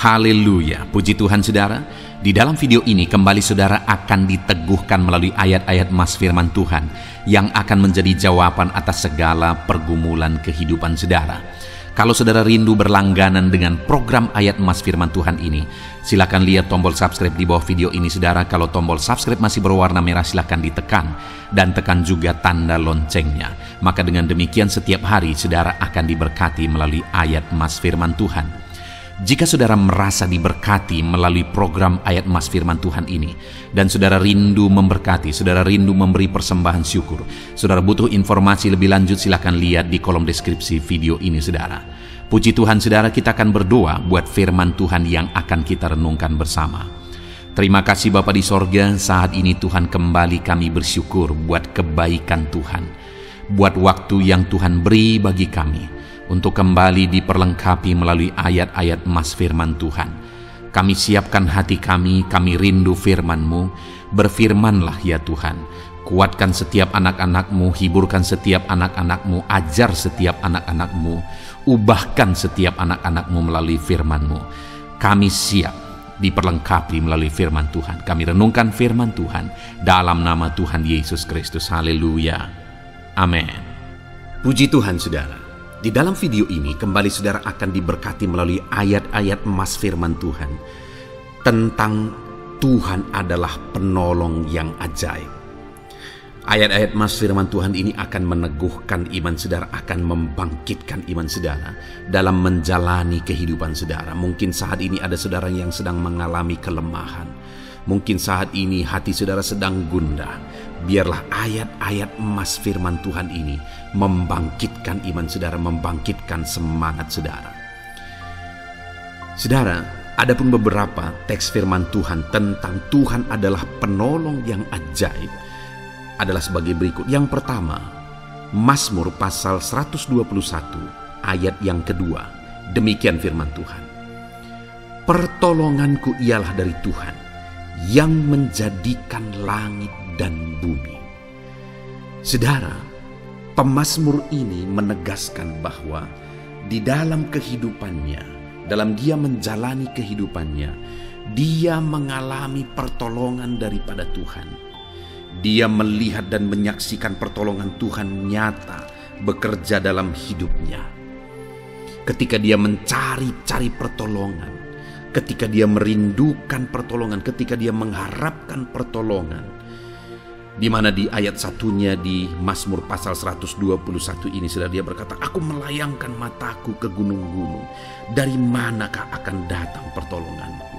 Haleluya, puji Tuhan saudara. Di dalam video ini kembali saudara akan diteguhkan melalui ayat-ayat Mas firman Tuhan yang akan menjadi jawaban atas segala pergumulan kehidupan saudara. Kalau saudara rindu berlangganan dengan program ayat Mas firman Tuhan ini, silakan lihat tombol subscribe di bawah video ini saudara. Kalau tombol subscribe masih berwarna merah, silakan ditekan dan tekan juga tanda loncengnya. Maka dengan demikian setiap hari saudara akan diberkati melalui ayat Mas firman Tuhan. Jika saudara merasa diberkati melalui program ayat Mas firman Tuhan ini, dan saudara rindu memberkati, saudara rindu memberi persembahan syukur, saudara butuh informasi lebih lanjut, silakan lihat di kolom deskripsi video ini saudara. Puji Tuhan saudara, kita akan berdoa buat firman Tuhan yang akan kita renungkan bersama. Terima kasih Bapa di sorga, saat ini Tuhan kembali kami bersyukur buat kebaikan Tuhan, buat waktu yang Tuhan beri bagi kami untuk kembali diperlengkapi melalui ayat-ayat Mas firman Tuhan. Kami siapkan hati kami rindu firman-Mu. Berfirmanlah ya Tuhan. Kuatkan setiap anak-anak-Mu, hiburkan setiap anak-anak-Mu, ajar setiap anak-anak-Mu, ubahkan setiap anak-anak-Mu melalui firman-Mu. Kami siap diperlengkapi melalui firman Tuhan. Kami renungkan firman Tuhan dalam nama Tuhan Yesus Kristus. Haleluya. Amin. Puji Tuhan saudara. Di dalam video ini kembali saudara akan diberkati melalui ayat-ayat Mas firman Tuhan tentang Tuhan adalah penolong yang ajaib. Ayat-ayat Mas firman Tuhan ini akan meneguhkan iman saudara, akan membangkitkan iman saudara dalam menjalani kehidupan saudara. Mungkin saat ini ada saudara yang sedang mengalami kelemahan. Mungkin saat ini hati saudara sedang gundah. Biarlah ayat-ayat Mas firman Tuhan ini membangkitkan iman saudara, membangkitkan semangat saudara. Saudara, ada pun beberapa teks firman Tuhan tentang Tuhan adalah penolong yang ajaib adalah sebagai berikut. Yang pertama, Mazmur pasal 121 ayat yang kedua. Demikian firman Tuhan. Pertolonganku ialah dari Tuhan yang menjadikan langit dan bumi. Saudara, pemazmur ini menegaskan bahwa di dalam kehidupannya, dalam dia menjalani kehidupannya, dia mengalami pertolongan daripada Tuhan. Dia melihat dan menyaksikan pertolongan Tuhan nyata bekerja dalam hidupnya. Ketika dia mencari-cari pertolongan, ketika dia merindukan pertolongan, ketika dia mengharapkan pertolongan, di mana di ayat satunya di Mazmur pasal 121 ini saudara, dia berkata, aku melayangkan mataku ke gunung-gunung, dari manakah akan datang pertolonganku?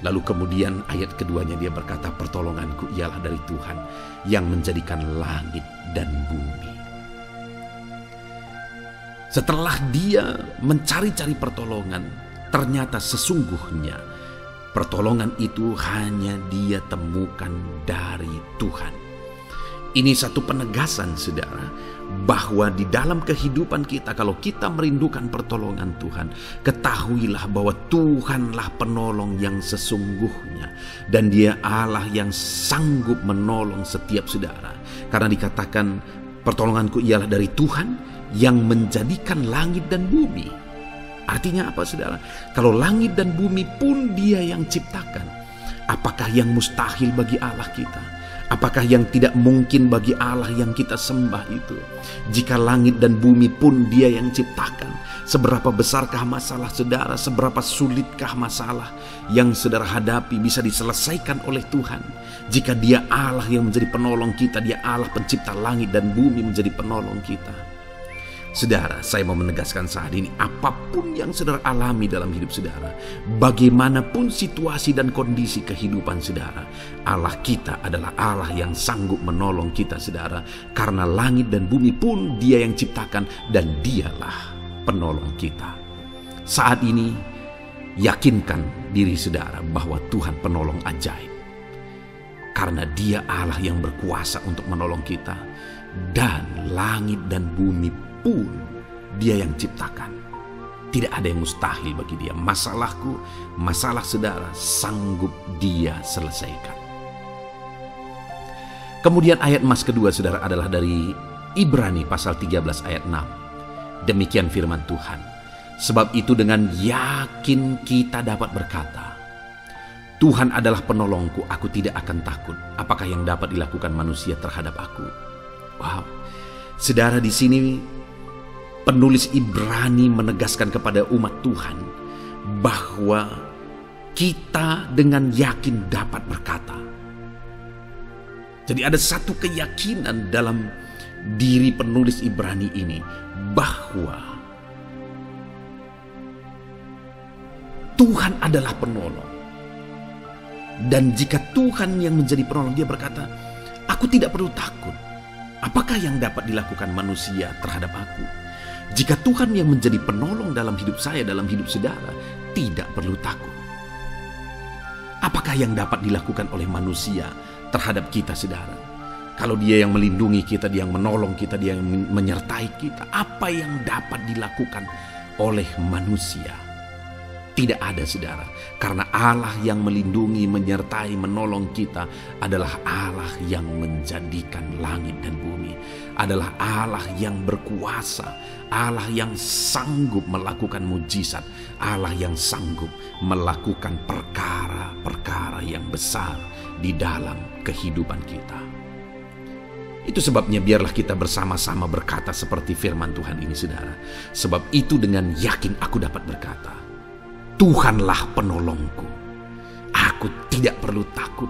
Lalu kemudian ayat keduanya dia berkata, pertolonganku ialah dari Tuhan yang menjadikan langit dan bumi. Setelah dia mencari-cari pertolongan, ternyata sesungguhnya pertolongan itu hanya dia temukan dari Tuhan. Ini satu penegasan saudara, bahwa di dalam kehidupan kita, kalau kita merindukan pertolongan Tuhan, ketahuilah bahwa Tuhanlah penolong yang sesungguhnya, dan dia Allah yang sanggup menolong setiap saudara. Karena dikatakan pertolonganku ialah dari Tuhan yang menjadikan langit dan bumi. Artinya apa saudara? Kalau langit dan bumi pun dia yang ciptakan, apakah yang mustahil bagi Allah kita? Apakah yang tidak mungkin bagi Allah yang kita sembah itu? Jika langit dan bumi pun dia yang ciptakan, seberapa besarkah masalah saudara, seberapa sulitkah masalah yang saudara hadapi bisa diselesaikan oleh Tuhan? Jika dia Allah yang menjadi penolong kita, dia Allah pencipta langit dan bumi menjadi penolong kita. Saudara, saya mau menegaskan saat ini, apapun yang saudara alami dalam hidup saudara, bagaimanapun situasi dan kondisi kehidupan saudara, Allah kita adalah Allah yang sanggup menolong kita saudara, karena langit dan bumi pun dia yang ciptakan dan dialah penolong kita. Saat ini, yakinkan diri saudara bahwa Tuhan penolong ajaib, karena dia Allah yang berkuasa untuk menolong kita, dan langit dan bumi pun dia yang ciptakan. Tidak ada yang mustahil bagi dia. Masalahku, masalah saudara, sanggup dia selesaikan. Kemudian ayat Mas kedua saudara adalah dari Ibrani pasal 13 ayat 6. Demikian firman Tuhan. Sebab itu dengan yakin kita dapat berkata, Tuhan adalah penolongku, aku tidak akan takut. Apakah yang dapat dilakukan manusia terhadap aku? Wow. Saudara, di sini penulis Ibrani menegaskan kepada umat Tuhan bahwa kita dengan yakin dapat berkata. Jadi ada satu keyakinan dalam diri penulis Ibrani ini bahwa Tuhan adalah penolong. Dan jika Tuhan yang menjadi penolong, dia berkata, aku tidak perlu takut. Apakah yang dapat dilakukan manusia terhadap aku? Jika Tuhan yang menjadi penolong dalam hidup saya, dalam hidup saudara, tidak perlu takut. Apakah yang dapat dilakukan oleh manusia terhadap kita, saudara? Kalau dia yang melindungi kita, dia yang menolong kita, dia yang menyertai kita, apa yang dapat dilakukan oleh manusia? Tidak ada, saudara. Karena Allah yang melindungi, menyertai, menolong kita adalah Allah yang menjadikan langit dan bumi. Adalah Allah yang berkuasa. Allah yang sanggup melakukan mujizat. Allah yang sanggup melakukan perkara-perkara yang besar di dalam kehidupan kita. Itu sebabnya biarlah kita bersama-sama berkata seperti firman Tuhan ini, saudara. Sebab itu dengan yakin aku dapat berkata, Tuhanlah penolongku. Aku tidak perlu takut.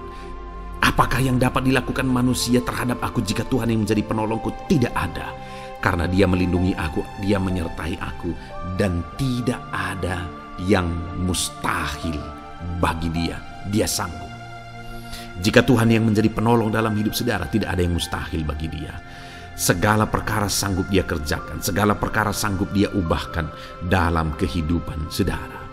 Apakah yang dapat dilakukan manusia terhadap aku jika Tuhan yang menjadi penolongku? Tidak ada. Karena dia melindungi aku, dia menyertai aku. Dan tidak ada yang mustahil bagi dia. Dia sanggup. Jika Tuhan yang menjadi penolong dalam hidup saudara, tidak ada yang mustahil bagi dia. Segala perkara sanggup dia kerjakan. Segala perkara sanggup dia ubahkan dalam kehidupan saudara.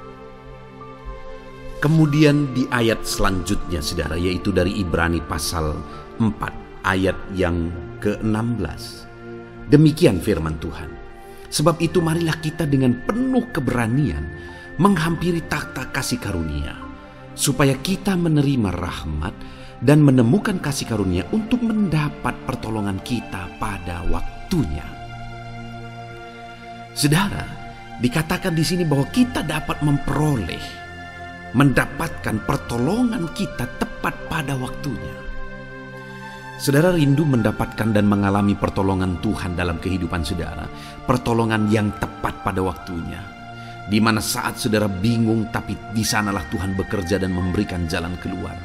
Kemudian di ayat selanjutnya, saudara, yaitu dari Ibrani pasal 4 ayat yang ke-16. Demikian firman Tuhan. Sebab itu marilah kita dengan penuh keberanian menghampiri takhta kasih karunia, supaya kita menerima rahmat dan menemukan kasih karunia untuk mendapat pertolongan kita pada waktunya. Saudara, dikatakan di sini bahwa kita dapat mendapatkan pertolongan kita tepat pada waktunya. Saudara rindu mendapatkan dan mengalami pertolongan Tuhan dalam kehidupan saudara. Pertolongan yang tepat pada waktunya. Di mana saat saudara bingung, tapi di sanalah Tuhan bekerja dan memberikan jalan keluar.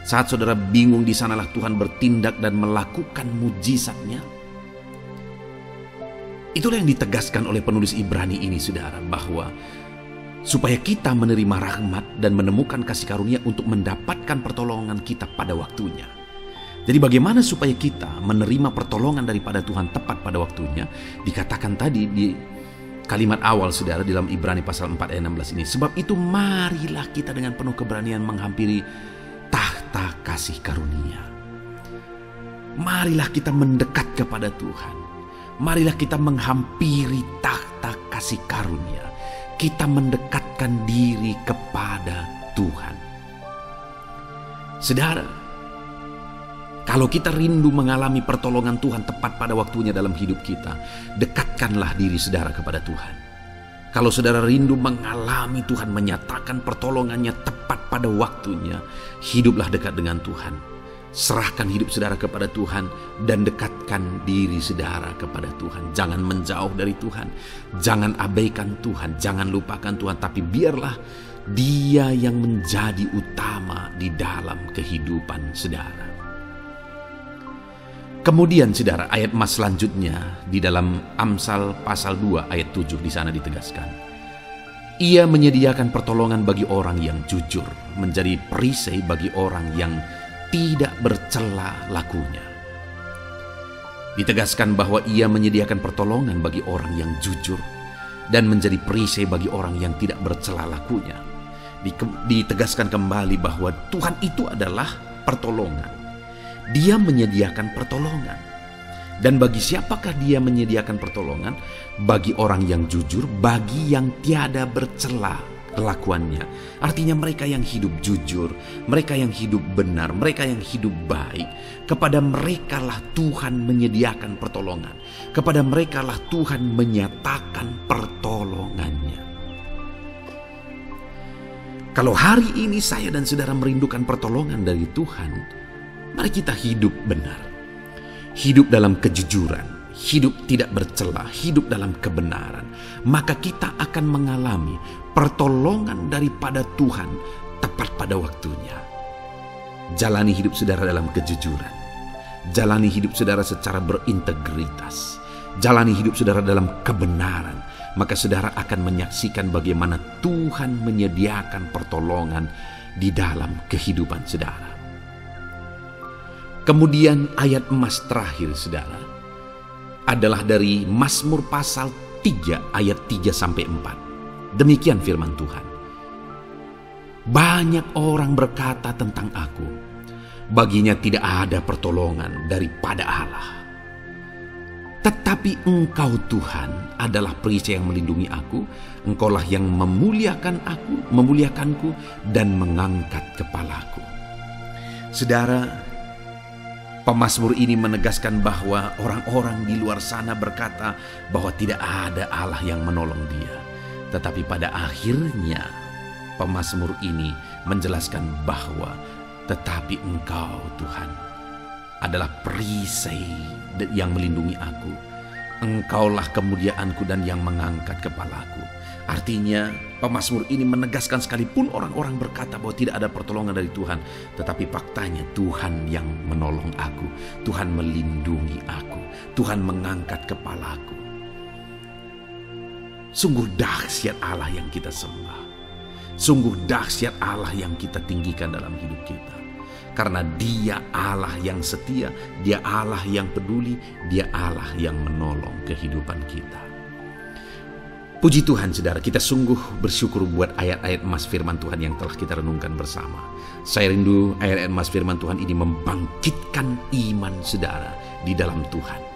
Saat saudara bingung, di sanalah Tuhan bertindak dan melakukan mujizatnya. Itulah yang ditegaskan oleh penulis Ibrani ini, saudara, bahwa supaya kita menerima rahmat dan menemukan kasih karunia untuk mendapatkan pertolongan kita pada waktunya. Jadi bagaimana supaya kita menerima pertolongan daripada Tuhan tepat pada waktunya? Dikatakan tadi di kalimat awal, saudara, dalam Ibrani pasal 4 ayat 16 ini. Sebab itu marilah kita dengan penuh keberanian menghampiri takhta kasih karunia. Marilah kita mendekat kepada Tuhan. Marilah kita menghampiri takhta kasih karunia. Kita mendekatkan diri kepada Tuhan. Saudara, kalau kita rindu mengalami pertolongan Tuhan tepat pada waktunya dalam hidup kita, dekatkanlah diri saudara kepada Tuhan. Kalau saudara rindu mengalami Tuhan menyatakan pertolongannya tepat pada waktunya, hiduplah dekat dengan Tuhan. Serahkan hidup saudara kepada Tuhan dan dekatkan diri saudara kepada Tuhan. Jangan menjauh dari Tuhan. Jangan abaikan Tuhan. Jangan lupakan Tuhan. Tapi biarlah Dia yang menjadi utama di dalam kehidupan saudara. Kemudian saudara, ayat mas selanjutnya di dalam Amsal pasal 2 ayat 7 di sana ditegaskan. Ia menyediakan pertolongan bagi orang yang jujur, menjadi perisai bagi orang yang tidak bercela lakunya. Ditegaskan bahwa ia menyediakan pertolongan bagi orang yang jujur dan menjadi perisai bagi orang yang tidak bercela lakunya. Ditegaskan kembali bahwa Tuhan itu adalah pertolongan. Dia menyediakan pertolongan. Dan bagi siapakah dia menyediakan pertolongan? Bagi orang yang jujur, bagi yang tiada bercela kelakuannya. Artinya mereka yang hidup jujur, mereka yang hidup benar, mereka yang hidup baik. Kepada merekalah Tuhan menyediakan pertolongan. Kepada merekalah Tuhan menyatakan pertolongannya. Kalau hari ini saya dan saudara merindukan pertolongan dari Tuhan, mari kita hidup benar. Hidup dalam kejujuran, hidup tidak bercela, hidup dalam kebenaran. Maka kita akan mengalami pertolongan daripada Tuhan tepat pada waktunya. Jalani hidup saudara dalam kejujuran. Jalani hidup saudara secara berintegritas. Jalani hidup saudara dalam kebenaran. Maka saudara akan menyaksikan bagaimana Tuhan menyediakan pertolongan di dalam kehidupan saudara. Kemudian ayat emas terakhir saudara adalah dari Mazmur pasal 3 ayat 3-4. Demikian firman Tuhan. Banyak orang berkata tentang aku, baginya tidak ada pertolongan daripada Allah. Tetapi Engkau Tuhan adalah perisai yang melindungi aku. Engkaulah yang memuliakanku dan mengangkat kepalaku. Saudara, pemazmur ini menegaskan bahwa orang-orang di luar sana berkata bahwa tidak ada Allah yang menolong dia. Tetapi pada akhirnya pemazmur ini menjelaskan bahwa tetapi Engkau Tuhan adalah perisai yang melindungi aku. Engkaulah kemuliaanku dan yang mengangkat kepalaku. Artinya pemazmur ini menegaskan sekalipun orang-orang berkata bahwa tidak ada pertolongan dari Tuhan, tetapi faktanya Tuhan yang menolong aku. Tuhan melindungi aku. Tuhan mengangkat kepalaku. Sungguh dahsyat Allah yang kita sembah. Sungguh dahsyat Allah yang kita tinggikan dalam hidup kita. Karena Dia Allah yang setia, Dia Allah yang peduli, Dia Allah yang menolong kehidupan kita. Puji Tuhan saudara, kita sungguh bersyukur buat ayat-ayat emas firman Tuhan yang telah kita renungkan bersama. Saya rindu ayat-ayat emas firman Tuhan ini membangkitkan iman saudara di dalam Tuhan.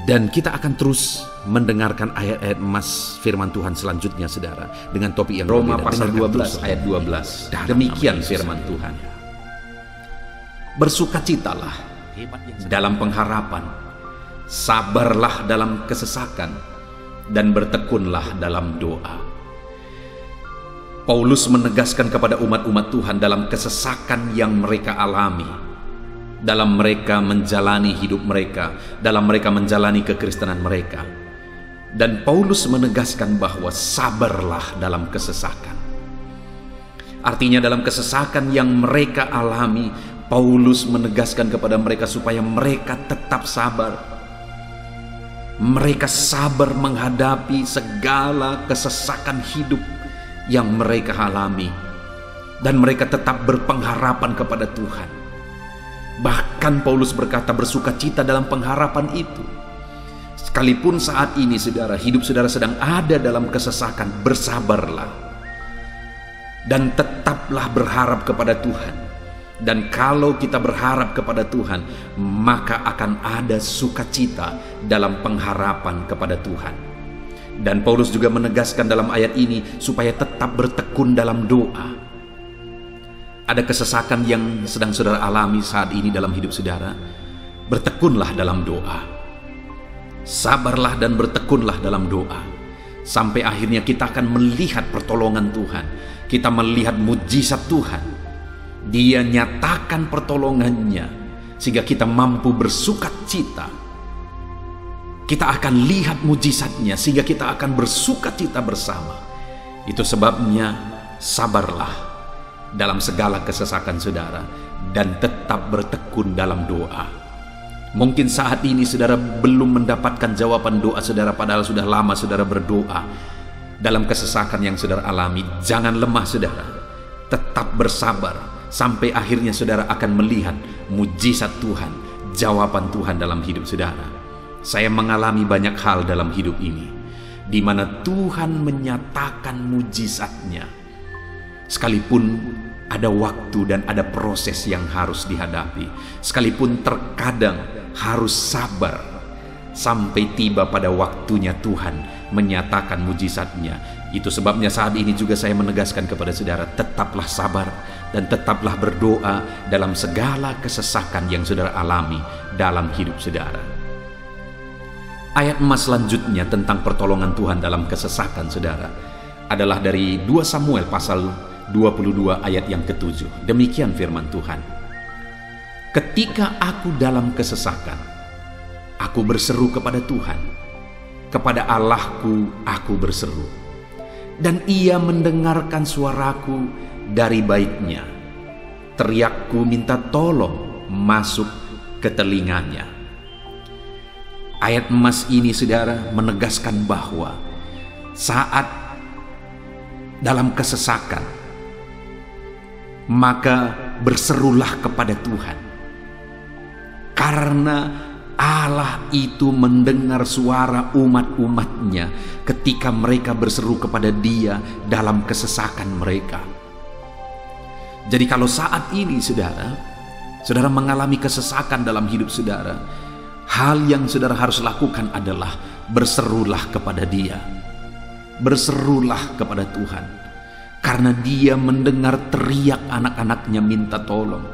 Dan kita akan terus mendengarkan ayat-ayat emas firman Tuhan selanjutnya saudara, dengan topik yang Roma berbeda. pasal 12 ayat 12. Demikian firman Tuhan. Bersukacitalah dalam pengharapan, sabarlah dalam kesesakan, dan bertekunlah dalam doa. Paulus menegaskan kepada umat-umat Tuhan dalam kesesakan yang mereka alami, dalam mereka menjalani hidup mereka, dalam mereka menjalani kekristenan mereka. Dan Paulus menegaskan bahwa sabarlah dalam kesesakan. Artinya dalam kesesakan yang mereka alami, Paulus menegaskan kepada mereka supaya mereka tetap sabar. Mereka sabar menghadapi segala kesesakan hidup yang mereka alami. Dan mereka tetap berpengharapan kepada Tuhan. Bahkan Paulus berkata bersukacita dalam pengharapan itu. Sekalipun saat ini saudara, hidup saudara sedang ada dalam kesesakan, bersabarlah. Dan tetaplah berharap kepada Tuhan. Dan kalau kita berharap kepada Tuhan, maka akan ada sukacita dalam pengharapan kepada Tuhan. Dan Paulus juga menegaskan dalam ayat ini supaya tetap bertekun dalam doa. Ada kesesakan yang sedang saudara alami saat ini dalam hidup saudara, bertekunlah dalam doa. Sabarlah dan bertekunlah dalam doa. Sampai akhirnya kita akan melihat pertolongan Tuhan. Kita melihat mujizat Tuhan. Dia nyatakan pertolongannya sehingga kita mampu bersukacita. Kita akan lihat mujizatnya sehingga kita akan bersukacita bersama. Itu sebabnya sabarlah dalam segala kesesakan saudara dan tetap bertekun dalam doa. Mungkin saat ini saudara belum mendapatkan jawaban doa saudara, padahal sudah lama saudara berdoa dalam kesesakan yang saudara alami. Jangan lemah saudara, tetap bersabar sampai akhirnya saudara akan melihat mujizat Tuhan, jawaban Tuhan dalam hidup saudara. Saya mengalami banyak hal dalam hidup ini di mana Tuhan menyatakan mujizatnya, sekalipun ada waktu dan ada proses yang harus dihadapi, sekalipun terkadang harus sabar sampai tiba pada waktunya Tuhan menyatakan mujizatnya. Itu sebabnya saat ini juga saya menegaskan kepada saudara, tetaplah sabar dan tetaplah berdoa dalam segala kesesakan yang saudara alami dalam hidup saudara. Ayat emas selanjutnya tentang pertolongan Tuhan dalam kesesakan saudara adalah dari 2 Samuel pasal 22 ayat yang ke-7. Demikian firman Tuhan. Ketika aku dalam kesesakan, aku berseru kepada Tuhan, kepada Allahku aku berseru, dan Ia mendengarkan suaraku dari baitnya. Teriakku minta tolong masuk ke telinganya. Ayat emas ini, saudara, menegaskan bahwa saat dalam kesesakan, maka berserulah kepada Tuhan. Karena Allah itu mendengar suara umat-umatnya ketika mereka berseru kepada Dia dalam kesesakan mereka. Jadi kalau saat ini saudara mengalami kesesakan dalam hidup saudara, hal yang saudara harus lakukan adalah berserulah kepada Dia. Berserulah kepada Tuhan. Karena Dia mendengar teriak anak-anaknya minta tolong.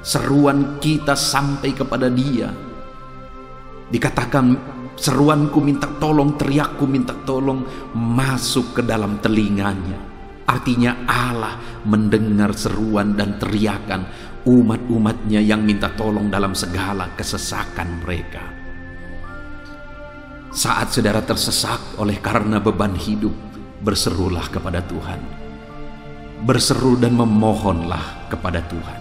Seruan kita sampai kepada Dia. Dikatakan seruanku minta tolong, teriakku minta tolong masuk ke dalam telinganya. Artinya Allah mendengar seruan dan teriakan umat-umatnya yang minta tolong dalam segala kesesakan mereka. Saat saudara tersesak oleh karena beban hidup, berserulah kepada Tuhan. Berseru dan memohonlah kepada Tuhan.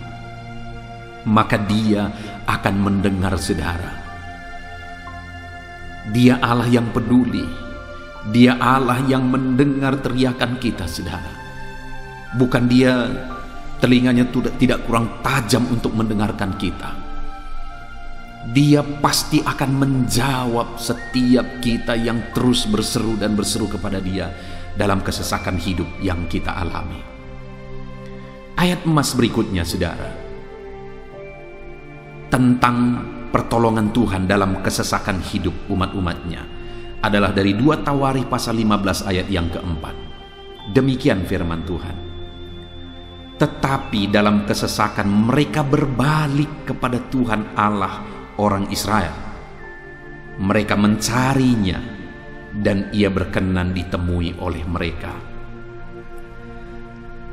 Maka Dia akan mendengar saudara. Dia Allah yang peduli. Dia Allah yang mendengar teriakan kita, saudara. Bukan Dia telinganya tidak kurang tajam untuk mendengarkan kita. Dia pasti akan menjawab setiap kita yang terus berseru dan berseru kepada Dia dalam kesesakan hidup yang kita alami. Ayat emas berikutnya, saudara, tentang pertolongan Tuhan dalam kesesakan hidup umat-umatnya adalah dari 2 Tawari pasal 15 ayat yang keempat. Demikian firman Tuhan. Tetapi dalam kesesakan mereka berbalik kepada Tuhan Allah orang Israel. Mereka mencarinya dan Ia berkenan ditemui oleh mereka.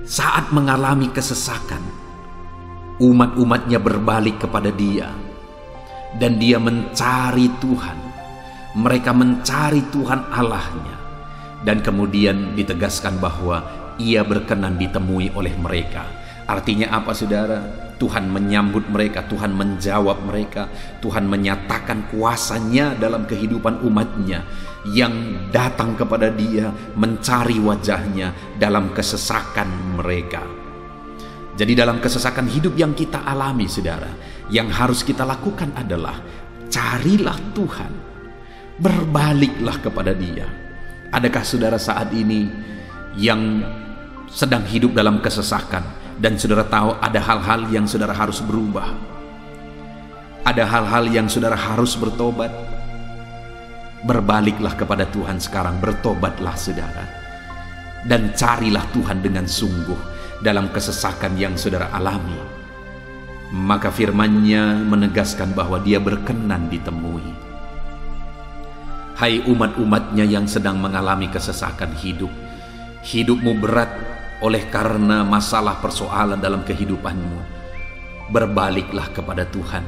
Saat mengalami kesesakan, umat-umatnya berbalik kepada Dia dan Dia mencari Tuhan. Mereka mencari Tuhan Allahnya, dan kemudian ditegaskan bahwa Ia berkenan ditemui oleh mereka. Artinya apa, saudara? Tuhan menyambut mereka, Tuhan menjawab mereka, Tuhan menyatakan kuasa-Nya dalam kehidupan umatnya yang datang kepada Dia, mencari wajah-Nya dalam kesesakan mereka. Jadi dalam kesesakan hidup yang kita alami, saudara, yang harus kita lakukan adalah carilah Tuhan, berbaliklah kepada Dia. Adakah saudara saat ini yang sedang hidup dalam kesesakan dan saudara tahu ada hal-hal yang saudara harus berubah? Ada hal-hal yang saudara harus bertobat? Berbaliklah kepada Tuhan sekarang, bertobatlah saudara, dan carilah Tuhan dengan sungguh dalam kesesakan yang saudara alami. Maka firman-Nya menegaskan bahwa Dia berkenan ditemui. Hai umat-umatnya yang sedang mengalami kesesakan hidup, hidupmu berat oleh karena masalah persoalan dalam kehidupanmu, berbaliklah kepada Tuhan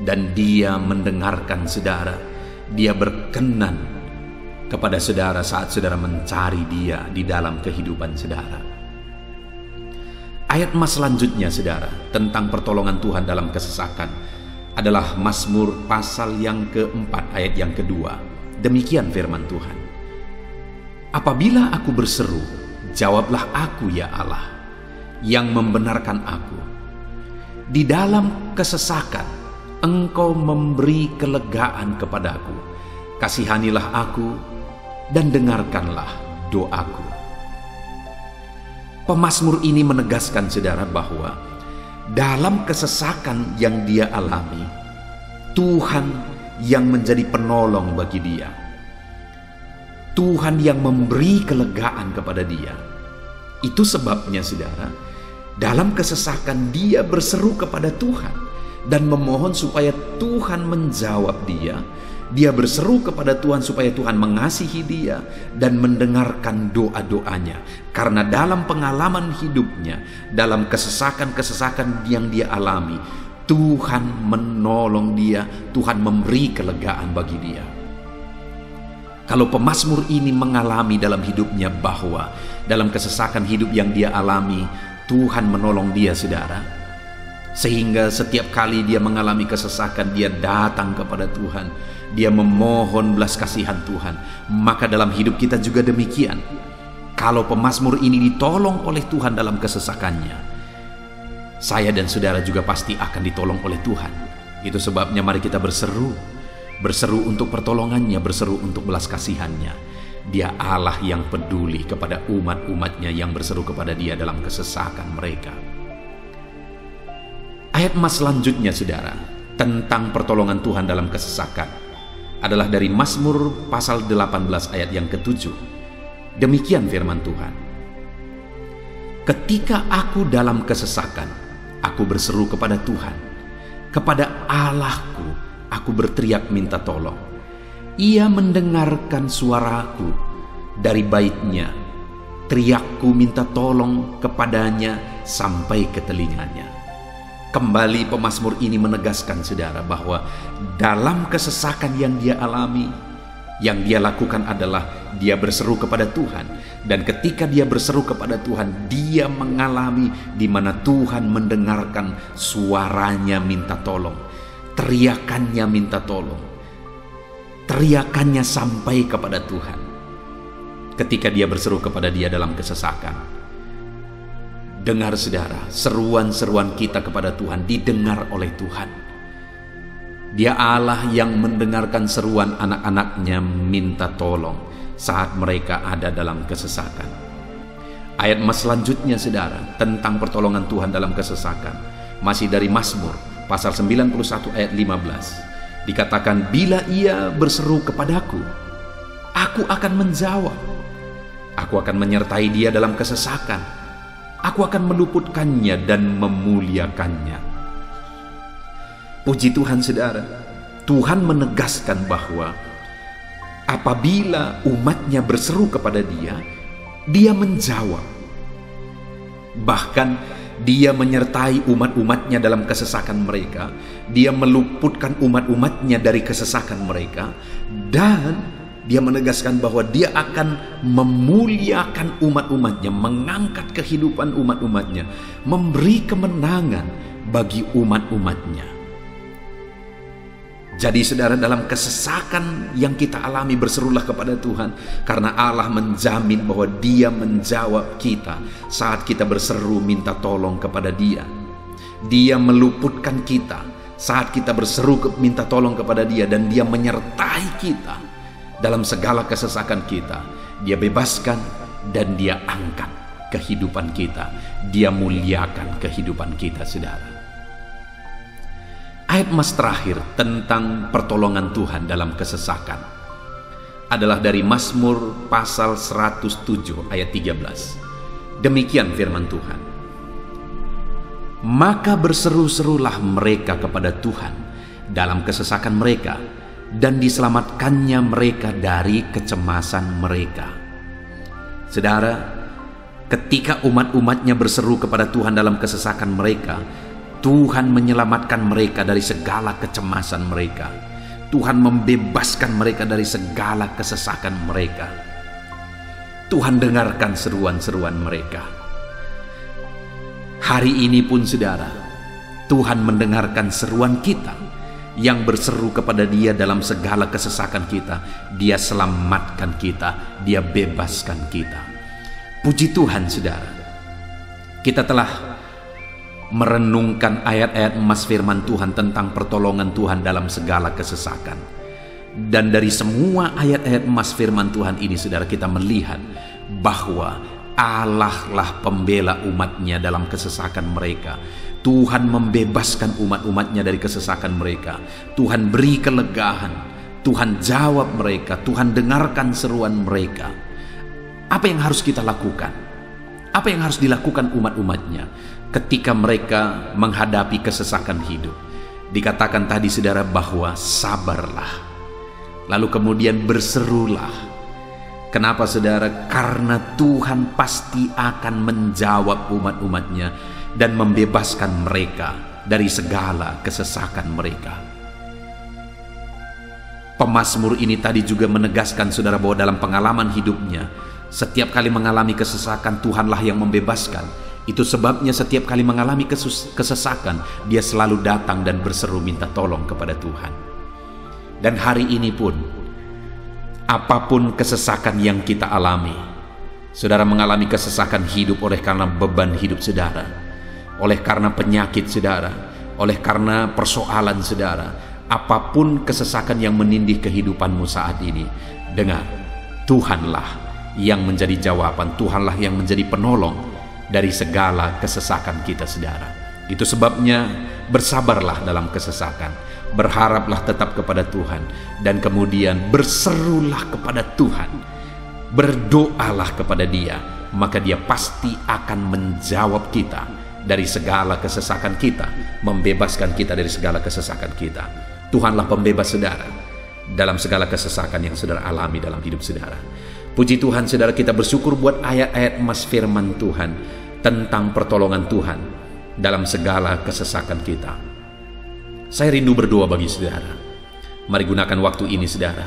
dan Dia mendengarkan saudara. Dia berkenan kepada saudara saat saudara mencari Dia di dalam kehidupan saudara. Ayat emas selanjutnya, saudara, tentang pertolongan Tuhan dalam kesesakan adalah Mazmur pasal yang keempat ayat yang kedua. Demikian firman Tuhan. Apabila aku berseru, jawablah aku ya Allah, yang membenarkan aku. Di dalam kesesakan, Engkau memberi kelegaan kepadaku. Kasihanilah aku dan dengarkanlah doaku. Pemazmur ini menegaskan saudara bahwa dalam kesesakan yang dia alami, Tuhan yang menjadi penolong bagi dia. Tuhan yang memberi kelegaan kepada dia. Itu sebabnya saudara, dalam kesesakan dia berseru kepada Tuhan dan memohon supaya Tuhan menjawab dia Dia berseru kepada Tuhan supaya Tuhan mengasihi dia dan mendengarkan doa-doanya. Karena dalam pengalaman hidupnya, dalam kesesakan-kesesakan yang dia alami, Tuhan menolong dia, Tuhan memberi kelegaan bagi dia. Kalau pemazmur ini mengalami dalam hidupnya bahwa dalam kesesakan hidup yang dia alami, Tuhan menolong dia, saudara. Sehingga setiap kali dia mengalami kesesakan, dia datang kepada Tuhan. Dia memohon belas kasihan Tuhan. Maka dalam hidup kita juga demikian. Kalau pemazmur ini ditolong oleh Tuhan dalam kesesakannya, saya dan saudara juga pasti akan ditolong oleh Tuhan. Itu sebabnya mari kita berseru. Berseru untuk pertolongannya, berseru untuk belas kasihannya. Dia Allah yang peduli kepada umat-umatnya yang berseru kepada dia dalam kesesakan mereka. Ayat emas selanjutnya, saudara, tentang pertolongan Tuhan dalam kesesakan adalah dari Mazmur pasal 18 ayat yang ke-7. Demikian firman Tuhan. Ketika aku dalam kesesakan, aku berseru kepada Tuhan. Kepada Allahku, aku berteriak minta tolong. Ia mendengarkan suaraku dari baitnya. Teriakku minta tolong kepadanya sampai ke telinganya. Kembali pemazmur ini menegaskan, saudara, bahwa dalam kesesakan yang dia alami, yang dia lakukan adalah dia berseru kepada Tuhan. Dan ketika dia berseru kepada Tuhan, dia mengalami di mana Tuhan mendengarkan suaranya minta tolong, teriakannya minta tolong, teriakannya sampai kepada Tuhan. Ketika dia berseru kepada dia dalam kesesakan, dengar, saudara, seruan-seruan kita kepada Tuhan didengar oleh Tuhan. Dia Allah yang mendengarkan seruan anak-anaknya minta tolong saat mereka ada dalam kesesakan. Ayat emas selanjutnya, saudara, tentang pertolongan Tuhan dalam kesesakan, masih dari Mazmur pasal 91 ayat 15. Dikatakan, bila ia berseru kepadaku, aku akan menjawab. Aku akan menyertai dia dalam kesesakan. Aku akan meluputkannya dan memuliakannya. Puji Tuhan, saudara. Tuhan menegaskan bahwa apabila umatnya berseru kepada dia, dia menjawab. Bahkan dia menyertai umat-umatnya dalam kesesakan mereka. Dia meluputkan umat-umatnya dari kesesakan mereka. Dan dia menegaskan bahwa dia akan memuliakan umat-umatnya, mengangkat kehidupan umat-umatnya, memberi kemenangan bagi umat-umatnya. Jadi, saudara, dalam kesesakan yang kita alami, berserulah kepada Tuhan, karena Allah menjamin bahwa dia menjawab kita saat kita berseru minta tolong kepada dia. Dia meluputkan kita saat kita berseru minta tolong kepada dia, dan dia menyertai kita dalam segala kesesakan kita. Dia bebaskan dan dia angkat kehidupan kita. Dia muliakan kehidupan kita, saudara. Ayat emas terakhir tentang pertolongan Tuhan dalam kesesakan adalah dari Mazmur pasal 107 ayat 13. Demikian firman Tuhan. Maka berseru-serulah mereka kepada Tuhan dalam kesesakan mereka, dan diselamatkannya mereka dari kecemasan mereka. Saudara, ketika umat-umatnya berseru kepada Tuhan dalam kesesakan mereka, Tuhan menyelamatkan mereka dari segala kecemasan mereka. Tuhan membebaskan mereka dari segala kesesakan mereka. Tuhan dengarkan seruan-seruan mereka. Hari ini pun, saudara, Tuhan mendengarkan seruan kita yang berseru kepada dia dalam segala kesesakan kita. Dia selamatkan kita, dia bebaskan kita. Puji Tuhan, saudara. Kita telah merenungkan ayat-ayat emas firman Tuhan tentang pertolongan Tuhan dalam segala kesesakan. Dan dari semua ayat-ayat emas firman Tuhan ini, saudara, kita melihat bahwa Allah lah pembela umatnya dalam kesesakan mereka. Tuhan membebaskan umat-umatnya dari kesesakan mereka. Tuhan beri kelegaan. Tuhan jawab mereka. Tuhan dengarkan seruan mereka. Apa yang harus kita lakukan? Apa yang harus dilakukan umat-umatnya ketika mereka menghadapi kesesakan hidup? Dikatakan tadi, saudara, bahwa sabarlah. Lalu kemudian berserulah. Kenapa saudara? Karena Tuhan pasti akan menjawab umat-umatnya dan membebaskan mereka dari segala kesesakan mereka. Pemazmur ini tadi juga menegaskan saudara bahwa dalam pengalaman hidupnya, setiap kali mengalami kesesakan, Tuhanlah yang membebaskan. Itu sebabnya setiap kali mengalami kesesakan, dia selalu datang dan berseru minta tolong kepada Tuhan. Dan hari ini pun, apapun kesesakan yang kita alami, saudara mengalami kesesakan hidup oleh karena beban hidup saudara, oleh karena penyakit saudara, oleh karena persoalan saudara, apapun kesesakan yang menindih kehidupanmu saat ini, dengar, Tuhanlah yang menjadi jawaban, Tuhanlah yang menjadi penolong dari segala kesesakan kita saudara. Itu sebabnya bersabarlah dalam kesesakan, berharaplah tetap kepada Tuhan, dan kemudian berserulah kepada Tuhan, berdoalah kepada Dia, maka Dia pasti akan menjawab kita dari segala kesesakan kita, membebaskan kita dari segala kesesakan kita. Tuhanlah pembebas saudara dalam segala kesesakan yang saudara alami dalam hidup saudara. Puji Tuhan saudara, kita bersyukur buat ayat-ayat emas firman Tuhan tentang pertolongan Tuhan dalam segala kesesakan kita. Saya rindu berdoa bagi saudara. Mari gunakan waktu ini saudara.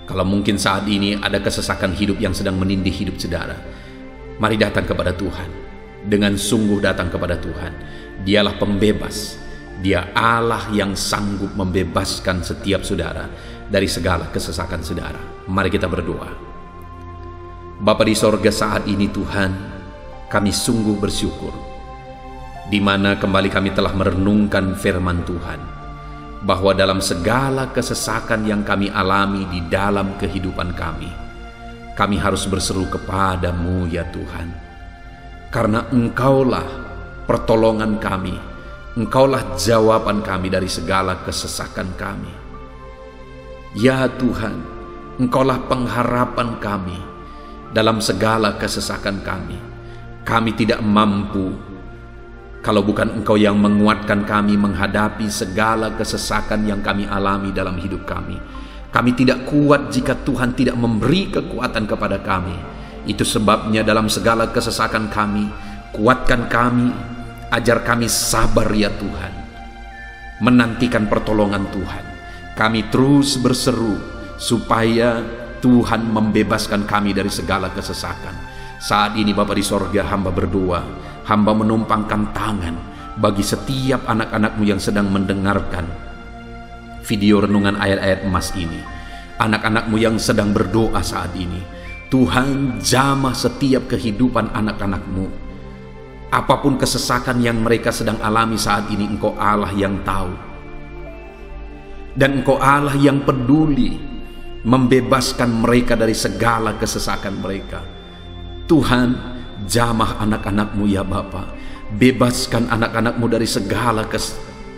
Kalau mungkin saat ini ada kesesakan hidup yang sedang menindih hidup saudara, mari datang kepada Tuhan. Dengan sungguh datang kepada Tuhan. Dialah pembebas. Dia Allah yang sanggup membebaskan setiap saudara dari segala kesesakan saudara. Mari kita berdoa. Bapa di sorga, saat ini Tuhan, kami sungguh bersyukur di mana kembali kami telah merenungkan firman Tuhan, bahwa dalam segala kesesakan yang kami alami di dalam kehidupan kami harus berseru kepadamu ya Tuhan, karena Engkaulah pertolongan kami, Engkaulah jawaban kami dari segala kesesakan kami. Ya Tuhan, Engkaulah pengharapan kami dalam segala kesesakan kami. Kami tidak mampu kalau bukan Engkau yang menguatkan kami menghadapi segala kesesakan yang kami alami dalam hidup kami. Kami tidak kuat jika Tuhan tidak memberi kekuatan kepada kami. Itu sebabnya dalam segala kesesakan kami, kuatkan kami, ajar kami sabar ya Tuhan, menantikan pertolongan Tuhan. Kami terus berseru supaya Tuhan membebaskan kami dari segala kesesakan. Saat ini Bapa di sorga, hamba berdoa, hamba menumpangkan tangan bagi setiap anak-anak-Mu yang sedang mendengarkan video renungan ayat-ayat emas ini. Anak-anak-Mu yang sedang berdoa saat ini, Tuhan jamah setiap kehidupan anak-anak-Mu. Apapun kesesakan yang mereka sedang alami saat ini, Engkau Allah yang tahu, dan Engkau Allah yang peduli membebaskan mereka dari segala kesesakan mereka. Tuhan, jamah anak-anak-Mu ya Bapa. Bebaskan anak-anak-Mu dari segala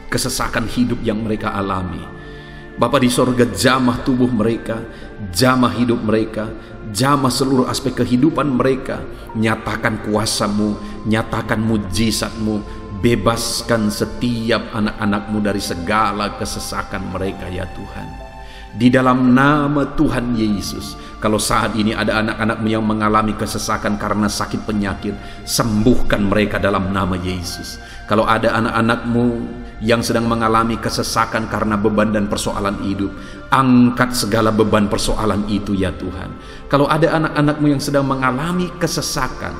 kesesakan hidup yang mereka alami. Bapa di sorga, jamah tubuh mereka, jamah hidup mereka, jamah seluruh aspek kehidupan mereka. Nyatakan kuasa-Mu, nyatakan mujizat-Mu. Bebaskan setiap anak-anak-Mu dari segala kesesakan mereka ya Tuhan. Di dalam nama Tuhan Yesus, kalau saat ini ada anak-anak-Mu yang mengalami kesesakan karena sakit penyakit, sembuhkan mereka dalam nama Yesus. Kalau ada anak-anak-Mu yang sedang mengalami kesesakan karena beban dan persoalan hidup, angkat segala beban persoalan itu ya Tuhan. Kalau ada anak-anak-Mu yang sedang mengalami kesesakan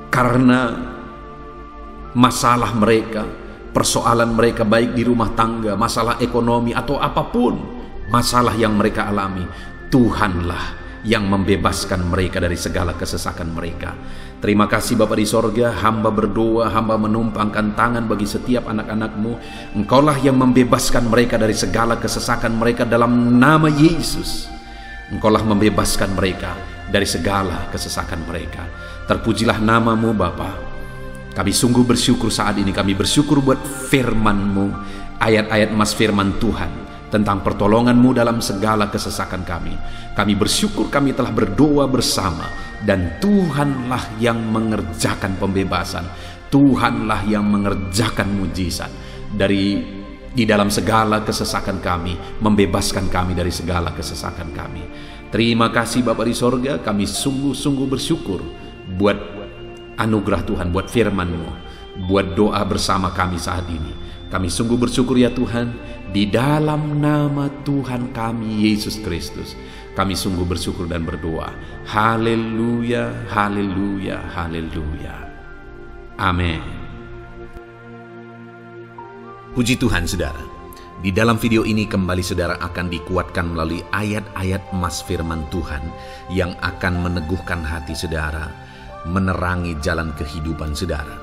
karena masalah mereka, persoalan mereka baik di rumah tangga, masalah ekonomi atau apapun masalah yang mereka alami, Tuhanlah yang membebaskan mereka dari segala kesesakan mereka. Terima kasih Bapa di sorga, hamba berdoa, hamba menumpangkan tangan bagi setiap anak-anak-Mu. Engkaulah yang membebaskan mereka dari segala kesesakan mereka dalam nama Yesus. Engkaulah membebaskan mereka dari segala kesesakan mereka. Terpujilah nama-Mu Bapa. Kami sungguh bersyukur saat ini, kami bersyukur buat firman-Mu, ayat-ayat emas firman Tuhan tentang pertolongan-Mu dalam segala kesesakan kami. Kami bersyukur kami telah berdoa bersama, dan Tuhanlah yang mengerjakan pembebasan, Tuhanlah yang mengerjakan mujizat dari di dalam segala kesesakan kami, membebaskan kami dari segala kesesakan kami. Terima kasih Bapa di sorga, kami sungguh-sungguh bersyukur buat anugerah Tuhan, buat firman-Mu, buat doa bersama kami saat ini. Kami sungguh bersyukur ya Tuhan, di dalam nama Tuhan kami Yesus Kristus, kami sungguh bersyukur dan berdoa. Haleluya, haleluya, haleluya. Amin. Puji Tuhan saudara, di dalam video ini kembali saudara akan dikuatkan melalui ayat-ayat emas firman Tuhan yang akan meneguhkan hati saudara, menerangi jalan kehidupan saudara.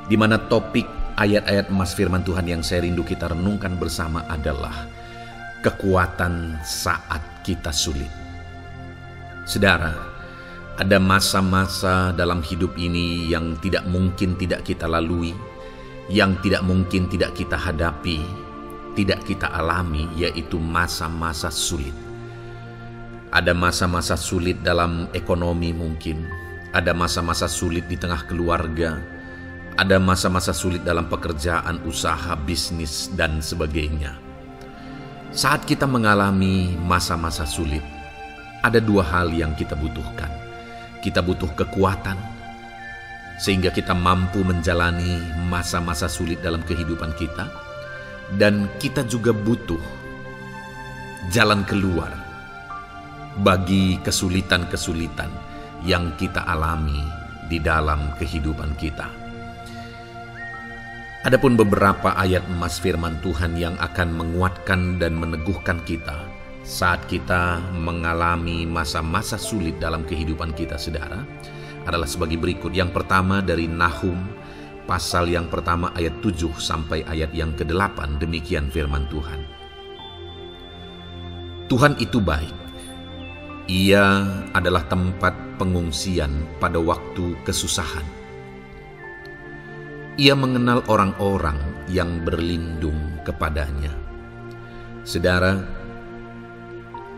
Di mana topik ayat-ayat emas firman Tuhan yang saya rindu kita renungkan bersama adalah kekuatan saat kita sulit. Saudara, ada masa-masa dalam hidup ini yang tidak mungkin tidak kita lalui, yang tidak mungkin tidak kita hadapi, tidak kita alami, yaitu masa-masa sulit. Ada masa-masa sulit dalam ekonomi mungkin, ada masa-masa sulit di tengah keluarga, ada masa-masa sulit dalam pekerjaan, usaha, bisnis, dan sebagainya. Saat kita mengalami masa-masa sulit, ada dua hal yang kita butuhkan. Kita butuh kekuatan, sehingga kita mampu menjalani masa-masa sulit dalam kehidupan kita. Dan kita juga butuh jalan keluar bagi kesulitan-kesulitan yang kita alami di dalam kehidupan kita. Adapun beberapa ayat emas firman Tuhan yang akan menguatkan dan meneguhkan kita saat kita mengalami masa-masa sulit dalam kehidupan kita, saudara, adalah sebagai berikut. Yang pertama dari Nahum, pasal yang pertama ayat 7 sampai ayat yang ke-8, demikian firman Tuhan. Tuhan itu baik. Ia adalah tempat pengungsian pada waktu kesusahan. Ia mengenal orang-orang yang berlindung kepadanya. Saudara,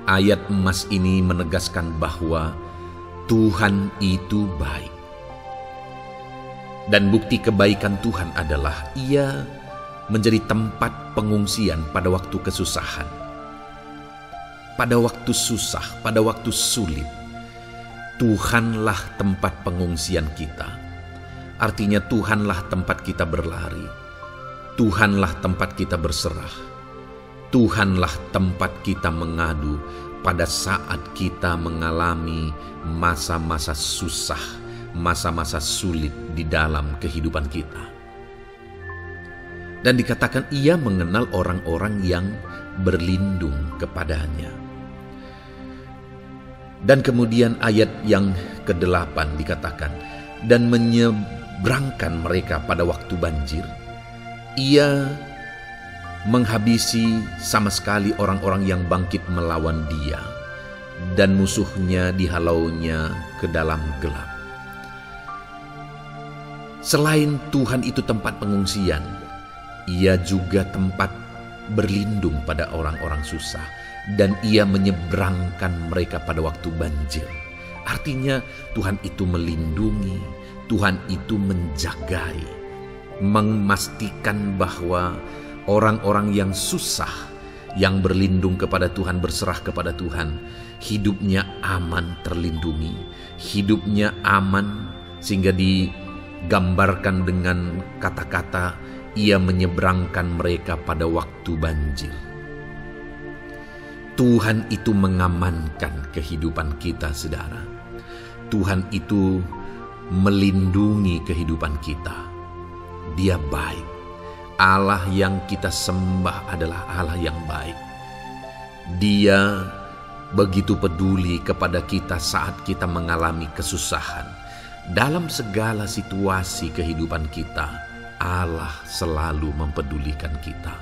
ayat emas ini menegaskan bahwa Tuhan itu baik. Dan bukti kebaikan Tuhan adalah Ia menjadi tempat pengungsian pada waktu kesusahan. Pada waktu susah, pada waktu sulit, Tuhanlah tempat pengungsian kita. Artinya Tuhanlah tempat kita berlari. Tuhanlah tempat kita berserah. Tuhanlah tempat kita mengadu pada saat kita mengalami masa-masa susah, masa-masa sulit di dalam kehidupan kita. Dan dikatakan Ia mengenal orang-orang yang berlindung kepadanya. Dan kemudian ayat yang ke-8 dikatakan, dan menyeberangkan mereka pada waktu banjir. Ia menghabisi sama sekali orang-orang yang bangkit melawan Dia, dan musuhnya dihalaunya ke dalam gelap. Selain Tuhan itu tempat pengungsian, Ia juga tempat berlindung pada orang-orang susah, dan Ia menyeberangkan mereka pada waktu banjir. Artinya Tuhan itu melindungi, Tuhan itu menjagai, memastikan bahwa orang-orang yang susah, yang berlindung kepada Tuhan, berserah kepada Tuhan, hidupnya aman, terlindungi, hidupnya aman, sehingga digambarkan dengan kata-kata Ia menyeberangkan mereka pada waktu banjir. Tuhan itu mengamankan kehidupan kita, saudara. Tuhan itu melindungi kehidupan kita. Dia baik. Allah yang kita sembah adalah Allah yang baik. Dia begitu peduli kepada kita saat kita mengalami kesusahan. Dalam segala situasi kehidupan kita, Allah selalu mempedulikan kita.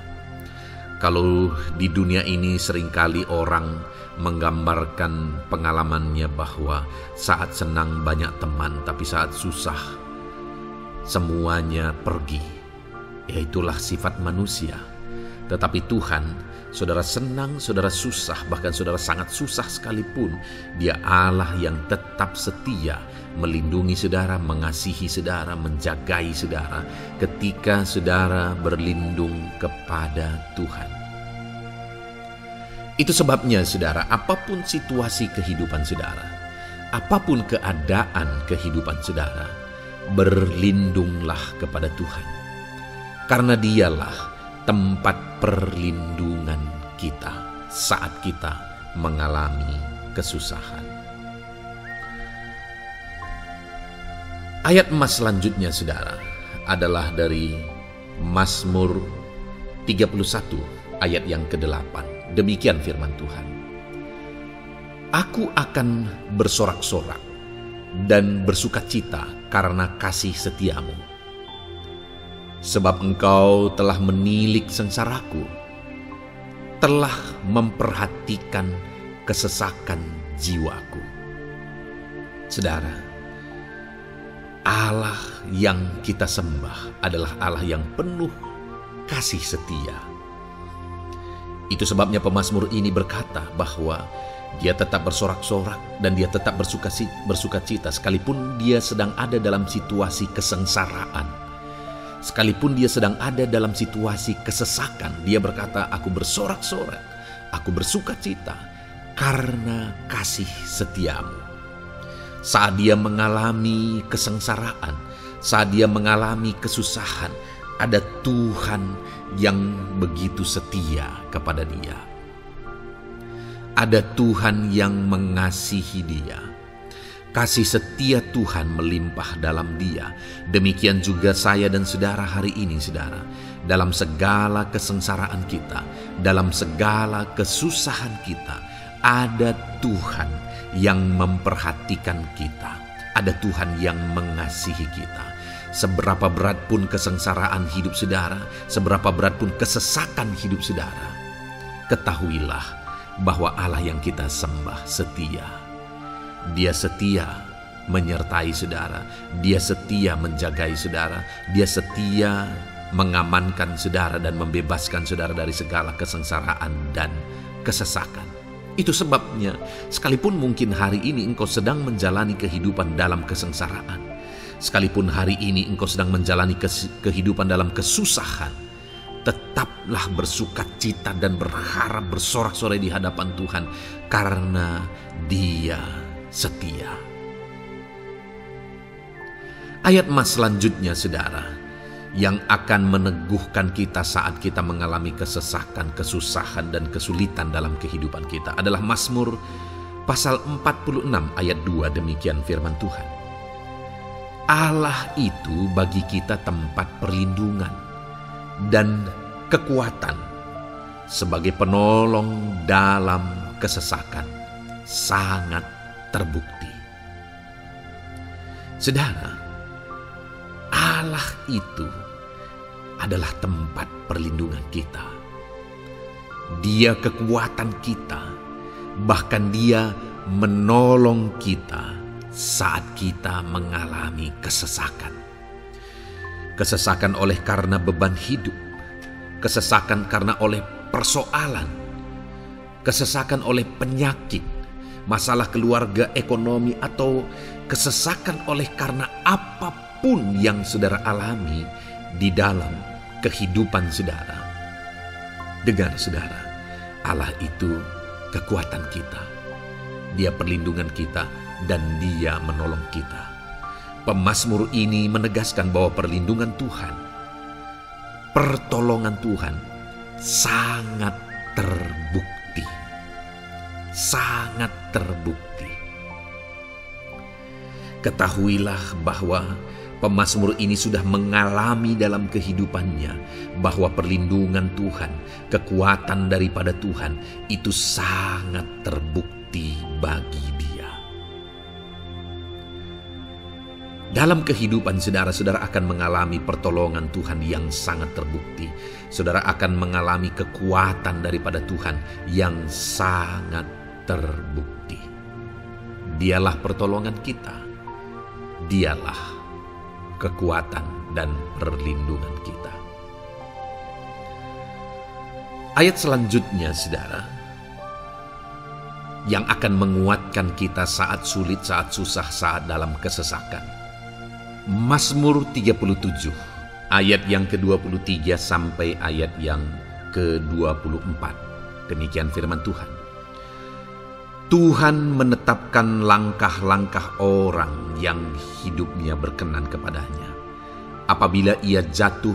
Kalau di dunia ini seringkali orang menggambarkan pengalamannya bahwa saat senang banyak teman, tapi saat susah semuanya pergi. Ya, itulah sifat manusia. Tetapi Tuhan saudara senang, saudara susah, bahkan saudara sangat susah sekalipun, Dia Allah yang tetap setia melindungi saudara, mengasihi saudara, menjagai saudara ketika saudara berlindung kepada Tuhan. Itu sebabnya saudara, apapun situasi kehidupan saudara, apapun keadaan kehidupan saudara, berlindunglah kepada Tuhan. Karena Dialah tempat perlindungan kita saat kita mengalami kesusahan. Ayat emas selanjutnya saudara adalah dari Mazmur 31 ayat yang ke-8. Demikian firman Tuhan. Aku akan bersorak-sorak dan bersukacita karena kasih setiamu. Sebab engkau telah menilik sengsaraku, telah memperhatikan kesesakan jiwaku. Saudara, Allah yang kita sembah adalah Allah yang penuh kasih setia. Itu sebabnya pemazmur ini berkata bahwa dia tetap bersorak-sorak dan dia tetap bersukacita sekalipun dia sedang ada dalam situasi kesengsaraan. Sekalipun dia sedang ada dalam situasi kesesakan, dia berkata, aku bersorak-sorak, aku bersukacita karena kasih setiamu. Saat dia mengalami kesengsaraan, saat dia mengalami kesusahan, ada Tuhan yang begitu setia kepada dia. Ada Tuhan yang mengasihi dia. Kasih setia Tuhan melimpah dalam dia. Demikian juga saya dan saudara hari ini, saudara. Dalam segala kesengsaraan kita, dalam segala kesusahan kita, ada Tuhan yang memperhatikan kita. Ada Tuhan yang mengasihi kita. Seberapa berat pun kesengsaraan hidup saudara, seberapa berat pun kesesakan hidup saudara, ketahuilah bahwa Allah yang kita sembah setia. Dia setia menyertai saudara, Dia setia menjagai saudara, Dia setia mengamankan saudara dan membebaskan saudara dari segala kesengsaraan dan kesesakan. Itu sebabnya sekalipun mungkin hari ini engkau sedang menjalani kehidupan dalam kesengsaraan, sekalipun hari ini engkau sedang menjalani kehidupan dalam kesusahan, tetaplah bersukacita dan berharap bersorak-sorai di hadapan Tuhan karena Dia setia. Ayat emas selanjutnya saudara, yang akan meneguhkan kita saat kita mengalami kesesakan, kesusahan dan kesulitan dalam kehidupan kita adalah Mazmur pasal 46 ayat 2. Demikian firman Tuhan. Allah itu bagi kita tempat perlindungan dan kekuatan sebagai penolong dalam kesesakan, sangat terbukti. Saudara, Allah itu adalah tempat perlindungan kita. Dia kekuatan kita, bahkan Dia menolong kita saat kita mengalami kesesakan. Kesesakan oleh karena beban hidup, kesesakan karena oleh persoalan, kesesakan oleh penyakit, masalah keluarga, ekonomi, atau kesesakan oleh karena apapun yang saudara alami di dalam kehidupan saudara. Dengar saudara, Allah itu kekuatan kita, Dia perlindungan kita, dan Dia menolong kita. Pemazmur ini menegaskan bahwa perlindungan Tuhan, pertolongan Tuhan sangat terbukti. Sangat terbukti. Ketahuilah bahwa pemazmur ini sudah mengalami dalam kehidupannya bahwa perlindungan Tuhan, kekuatan daripada Tuhan itu sangat terbukti bagi dia. Dalam kehidupan saudara-saudara akan mengalami pertolongan Tuhan yang sangat terbukti. Saudara akan mengalami kekuatan daripada Tuhan yang sangat terbukti. Dialah pertolongan kita. Dialah kekuatan dan perlindungan kita. Ayat selanjutnya, saudara, yang akan menguatkan kita saat sulit, saat susah, saat dalam kesesakan. Mazmur 37, ayat yang ke-23 sampai ayat yang ke-24. Demikian firman Tuhan. Tuhan menetapkan langkah-langkah orang yang hidupnya berkenan kepadanya. Apabila ia jatuh,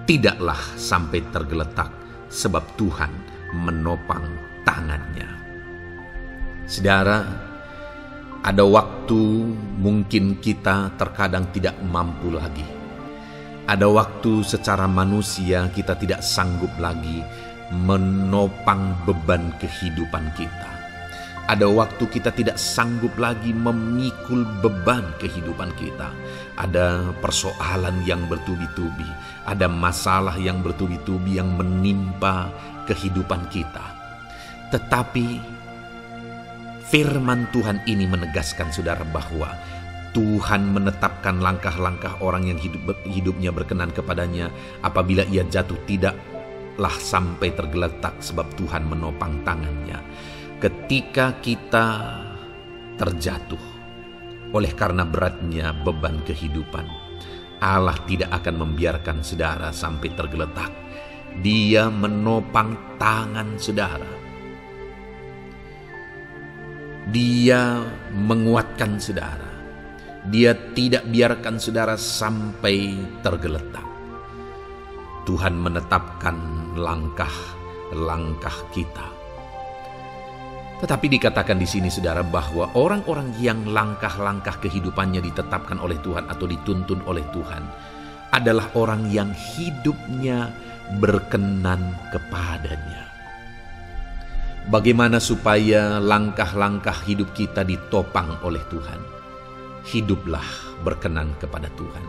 tidaklah sampai tergeletak, sebab Tuhan menopang tangannya. Saudara, ada waktu mungkin kita terkadang tidak mampu lagi. Ada waktu secara manusia kita tidak sanggup lagi menopang beban kehidupan kita. Ada waktu kita tidak sanggup lagi memikul beban kehidupan kita. Ada persoalan yang bertubi-tubi, ada masalah yang bertubi-tubi yang menimpa kehidupan kita. Tetapi firman Tuhan ini menegaskan, saudara, bahwa Tuhan menetapkan langkah-langkah orang yang hidupnya berkenan kepadanya. Apabila ia jatuh, tidaklah sampai tergeletak, sebab Tuhan menopang tangannya. Ketika kita terjatuh oleh karena beratnya beban kehidupan, Allah tidak akan membiarkan saudara sampai tergeletak. Dia menopang tangan saudara. Dia menguatkan saudara. Dia tidak biarkan saudara sampai tergeletak. Tuhan menetapkan langkah-langkah kita. Tetapi dikatakan di sini, saudara, bahwa orang-orang yang langkah-langkah kehidupannya ditetapkan oleh Tuhan atau dituntun oleh Tuhan adalah orang yang hidupnya berkenan kepadanya. Bagaimana supaya langkah-langkah hidup kita ditopang oleh Tuhan? Hiduplah berkenan kepada Tuhan.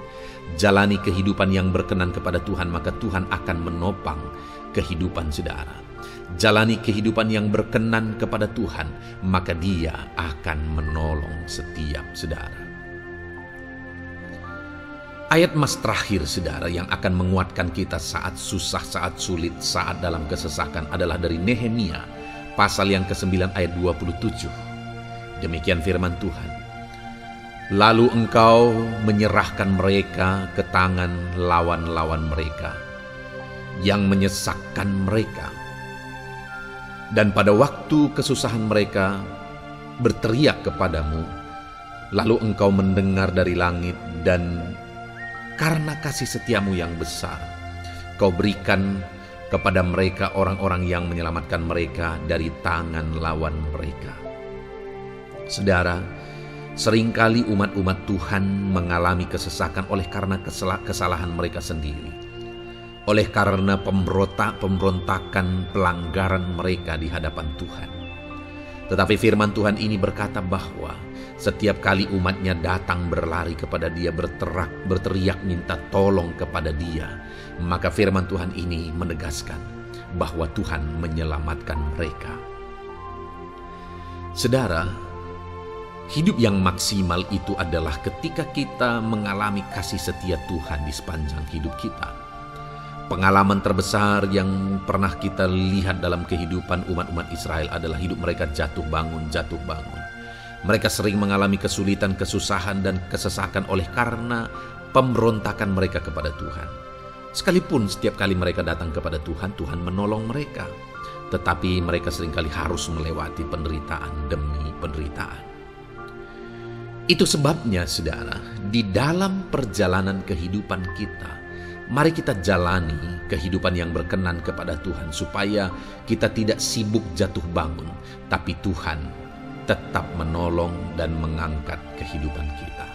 Jalani kehidupan yang berkenan kepada Tuhan, maka Tuhan akan menopang kehidupan saudara. Jalani kehidupan yang berkenan kepada Tuhan, maka Dia akan menolong setiap saudara. Ayat mas terakhir, saudara, yang akan menguatkan kita saat susah, saat sulit, saat dalam kesesakan adalah dari Nehemia, pasal yang ke-9 ayat 27. Demikian firman Tuhan. Lalu engkau menyerahkan mereka ke tangan lawan-lawan mereka yang menyesakkan mereka. Dan pada waktu kesusahan mereka berteriak kepadamu, lalu engkau mendengar dari langit, dan karena kasih setiamu yang besar, kau berikan kepada mereka orang-orang yang menyelamatkan mereka dari tangan lawan mereka. Saudara, seringkali umat-umat Tuhan mengalami kesesakan oleh karena kesalahan mereka sendiri. Oleh karena pemberontakan, pelanggaran mereka di hadapan Tuhan. Tetapi firman Tuhan ini berkata bahwa setiap kali umatnya datang berlari kepada Dia, berteriak minta tolong kepada Dia, maka firman Tuhan ini menegaskan bahwa Tuhan menyelamatkan mereka. Saudara, hidup yang maksimal itu adalah ketika kita mengalami kasih setia Tuhan di sepanjang hidup kita. Pengalaman terbesar yang pernah kita lihat dalam kehidupan umat-umat Israel adalah hidup mereka jatuh bangun. Mereka sering mengalami kesulitan, kesusahan, dan kesesakan oleh karena pemberontakan mereka kepada Tuhan. Sekalipun setiap kali mereka datang kepada Tuhan, Tuhan menolong mereka. Tetapi mereka seringkali harus melewati penderitaan demi penderitaan. Itu sebabnya, saudara, di dalam perjalanan kehidupan kita, mari kita jalani kehidupan yang berkenan kepada Tuhan, supaya kita tidak sibuk jatuh bangun, tapi Tuhan tetap menolong dan mengangkat kehidupan kita.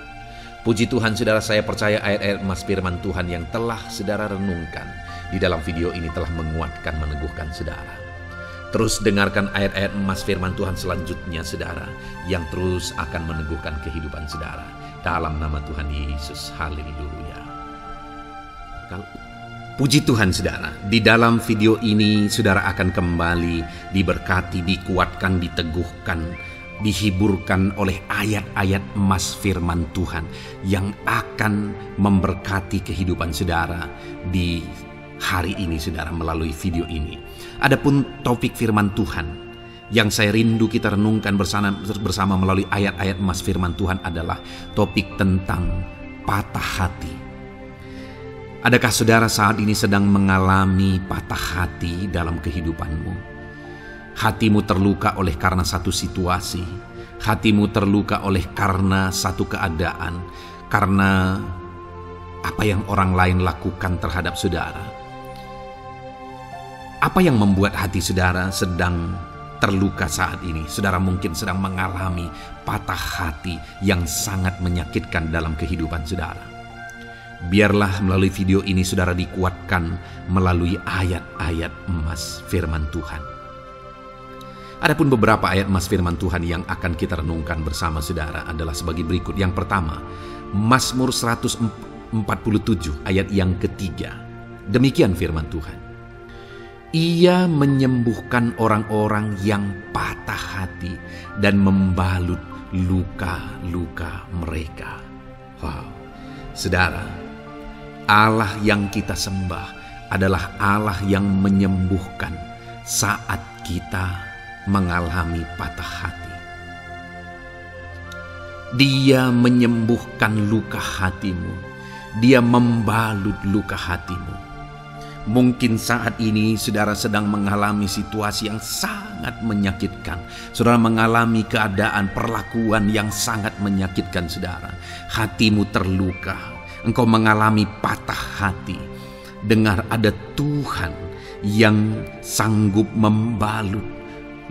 Puji Tuhan, saudara, saya percaya ayat-ayat mas firman Tuhan yang telah saudara renungkan di dalam video ini telah menguatkan, meneguhkan saudara. Terus dengarkan ayat-ayat mas firman Tuhan selanjutnya, saudara, yang terus akan meneguhkan kehidupan saudara. Dalam nama Tuhan Yesus, haleluya. Puji Tuhan, saudara, di dalam video ini saudara akan kembali diberkati, dikuatkan, diteguhkan, dihiburkan oleh ayat-ayat emas firman Tuhan yang akan memberkati kehidupan saudara di hari ini saudara melalui video ini. Adapun topik firman Tuhan yang saya rindu kita renungkan bersama melalui ayat-ayat emas firman Tuhan adalah topik tentang patah hati. Adakah saudara saat ini sedang mengalami patah hati dalam kehidupanmu? Hatimu terluka oleh karena satu situasi, hatimu terluka oleh karena satu keadaan, karena apa yang orang lain lakukan terhadap saudara. Apa yang membuat hati saudara sedang terluka saat ini? Saudara mungkin sedang mengalami patah hati yang sangat menyakitkan dalam kehidupan saudara. Biarlah melalui video ini saudara dikuatkan melalui ayat-ayat emas firman Tuhan. Adapun beberapa ayat emas firman Tuhan yang akan kita renungkan bersama saudara adalah sebagai berikut. Yang pertama, Mazmur 147 ayat yang ketiga. Demikian firman Tuhan. Ia menyembuhkan orang-orang yang patah hati dan membalut luka-luka mereka. Wow, saudara, Allah yang kita sembah adalah Allah yang menyembuhkan saat kita mengalami patah hati. Dia menyembuhkan luka hatimu. Dia membalut luka hatimu. Mungkin saat ini saudara sedang mengalami situasi yang sangat menyakitkan. Saudara mengalami keadaan perlakuan yang sangat menyakitkan saudara. Hatimu terluka. Engkau mengalami patah hati. Dengar, ada Tuhan yang sanggup membalut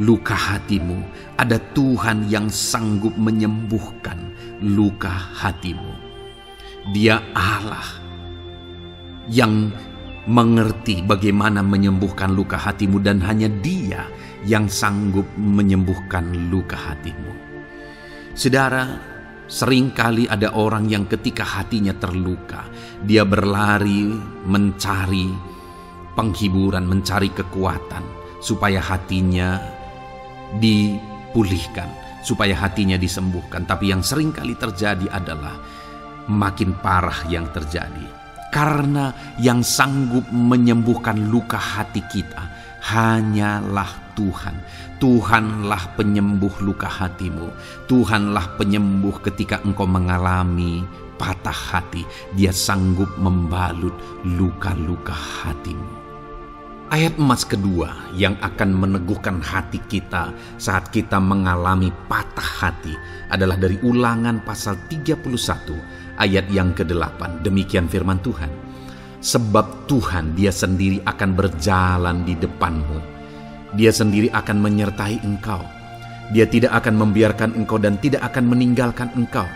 luka hatimu. Ada Tuhan yang sanggup menyembuhkan luka hatimu. Dia Allah yang mengerti bagaimana menyembuhkan luka hatimu, dan hanya Dia yang sanggup menyembuhkan luka hatimu. Saudara, seringkali ada orang yang ketika hatinya terluka, dia berlari mencari penghiburan, mencari kekuatan supaya hatinya dipulihkan, supaya hatinya disembuhkan. Tapi yang seringkali terjadi adalah makin parah yang terjadi. Karena yang sanggup menyembuhkan luka hati kita hanyalah Tuhan. Tuhanlah penyembuh luka hatimu. Tuhanlah penyembuh ketika engkau mengalami patah hati. Dia sanggup membalut luka-luka hatimu. Ayat emas kedua yang akan meneguhkan hati kita saat kita mengalami patah hati adalah dari Ulangan pasal 31 ayat yang ke-8. Demikian firman Tuhan. Sebab Tuhan Dia sendiri akan berjalan di depanmu. Dia sendiri akan menyertai engkau. Dia tidak akan membiarkan engkau dan tidak akan meninggalkan engkau.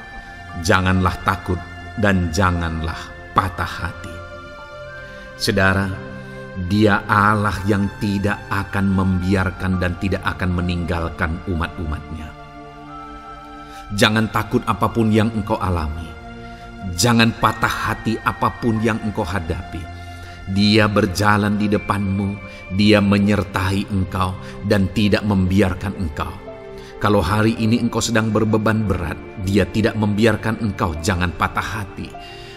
Janganlah takut dan janganlah patah hati. Saudara, Dia Allah yang tidak akan membiarkan dan tidak akan meninggalkan umat-umatnya. Jangan takut apapun yang engkau alami. Jangan patah hati apapun yang engkau hadapi. Dia berjalan di depanmu. Dia menyertai engkau dan tidak membiarkan engkau. Kalau hari ini engkau sedang berbeban berat, Dia tidak membiarkan engkau. Jangan patah hati.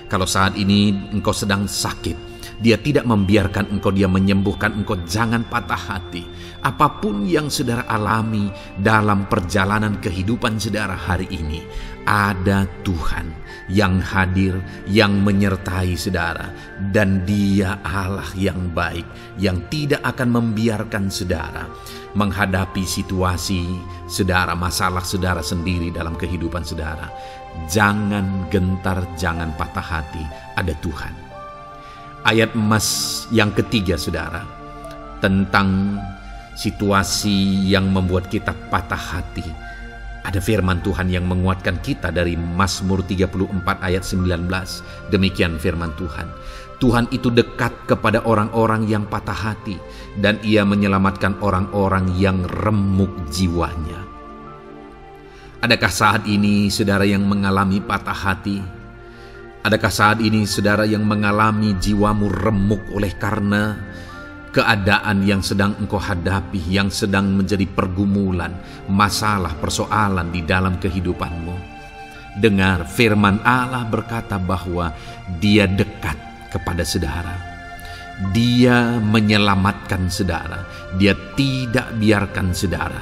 Kalau saat ini engkau sedang sakit, Dia tidak membiarkan engkau, Dia menyembuhkan engkau. Jangan patah hati. Apapun yang saudara alami dalam perjalanan kehidupan saudara hari ini, ada Tuhan yang hadir, yang menyertai saudara. Dan Dia Allah yang baik, yang tidak akan membiarkan saudara menghadapi situasi saudara, masalah saudara sendiri dalam kehidupan saudara. Jangan gentar, jangan patah hati. Ada Tuhan. Ayat emas yang ketiga saudara, tentang situasi yang membuat kita patah hati. Ada firman Tuhan yang menguatkan kita dari Mazmur 34 ayat 19. Demikian firman Tuhan. Tuhan itu dekat kepada orang-orang yang patah hati, dan Ia menyelamatkan orang-orang yang remuk jiwanya. Adakah saat ini saudara yang mengalami patah hati? Adakah saat ini saudara yang mengalami jiwamu remuk oleh karena keadaan yang sedang engkau hadapi, yang sedang menjadi pergumulan, masalah, persoalan di dalam kehidupanmu? Dengar, firman Allah berkata bahwa Dia dekat kepada saudara. Dia menyelamatkan saudara. Dia tidak biarkan saudara.